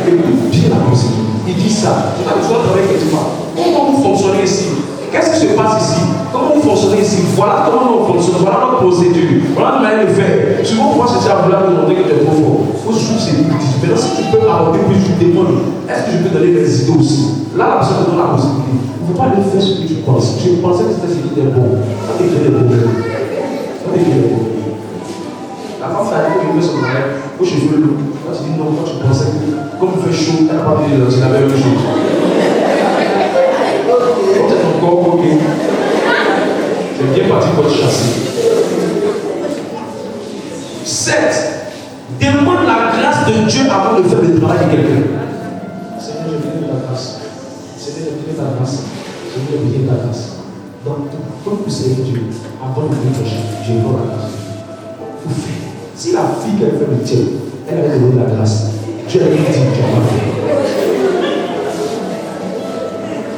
Écoute bien la musique. Il dit ça. Tu as besoin de travailler quelque part. Comment vous fonctionnez ici? Qu'est-ce qui se passe ici? Comment vous fonctionnez ici? Voilà comment nous fonctionnons. Voilà notre procédure. Voilà notre manière de faire. Souvent, on va chercher à vouloir nous demander que tu es trop fort. Il faut juste c'est difficile. Maintenant, si tu peux aborder plus, tu demandes est-ce que je peux donner mes idées aussi? Là, la personne te donne la possibilité. Il ne faut pas aller faire ce que tu penses. Je pensais que c'était ce qui était bon. Ça te crée des problèmes. Ça te crée des problèmes. La femme t'a dit que je veux son mariage, aux cheveux longs. Quand tu dis non, quand tu pensais que comme il fait chaud, elle n'a pas vu c'est la même chose. Quand c'est ton corps, ok. C'est bien parti pour te chasser. 7. Demande la grâce de Dieu avant de faire le travail de quelqu'un. Seigneur, je veux ta grâce. Seigneur, je veux ta grâce. Seigneur, je veux ta grâce. Donc, comme vous savez Dieu, avant de venir chercher, je veux la grâce. Vous faites. Si la fille qu'elle fait le tien, elle avait donné la grâce, Dieu lui dit, tu n'as pas fait.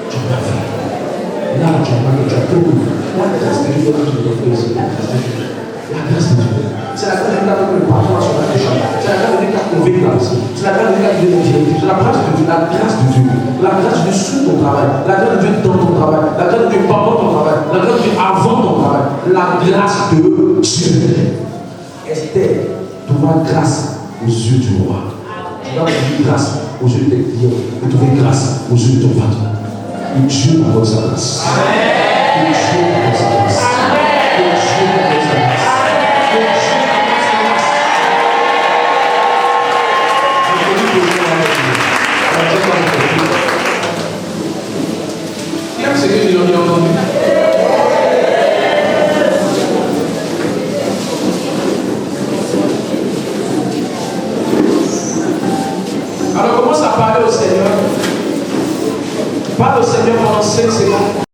Tu n'as pas fait. Là, tu n'as pas fait. Tu as tout. La grâce de Dieu, tu dois faire aussi. La grâce de Dieu. C'est la grâce de Dieu qui a fait le pardon sur la péché. C'est la grâce de Dieu qui a convaincu la personne. C'est la grâce de Dieu qui a donné la directive. C'est la grâce de Dieu. La grâce de Dieu. La grâce de Dieu sur ton travail. La grâce de Dieu dans ton travail. La grâce de Dieu pendant ton travail. La grâce de Dieu avant ton travail. La grâce de Dieu. Esther trouva grâce aux yeux du roi. Tu vas trouver grâce aux yeux de tes clients. Tu trouver grâce aux yeux de ton patron. Que Dieu t'accorde sa grâce. Que Dieu t'accorde sa grâce. Que Dieu t'accorde sa grâce. Que Dieu t'accorde sa grâce. Qui aime ce que j'ai entendu? Alors commence à parler au Seigneur. Parle au Seigneur pendant 5 secondes.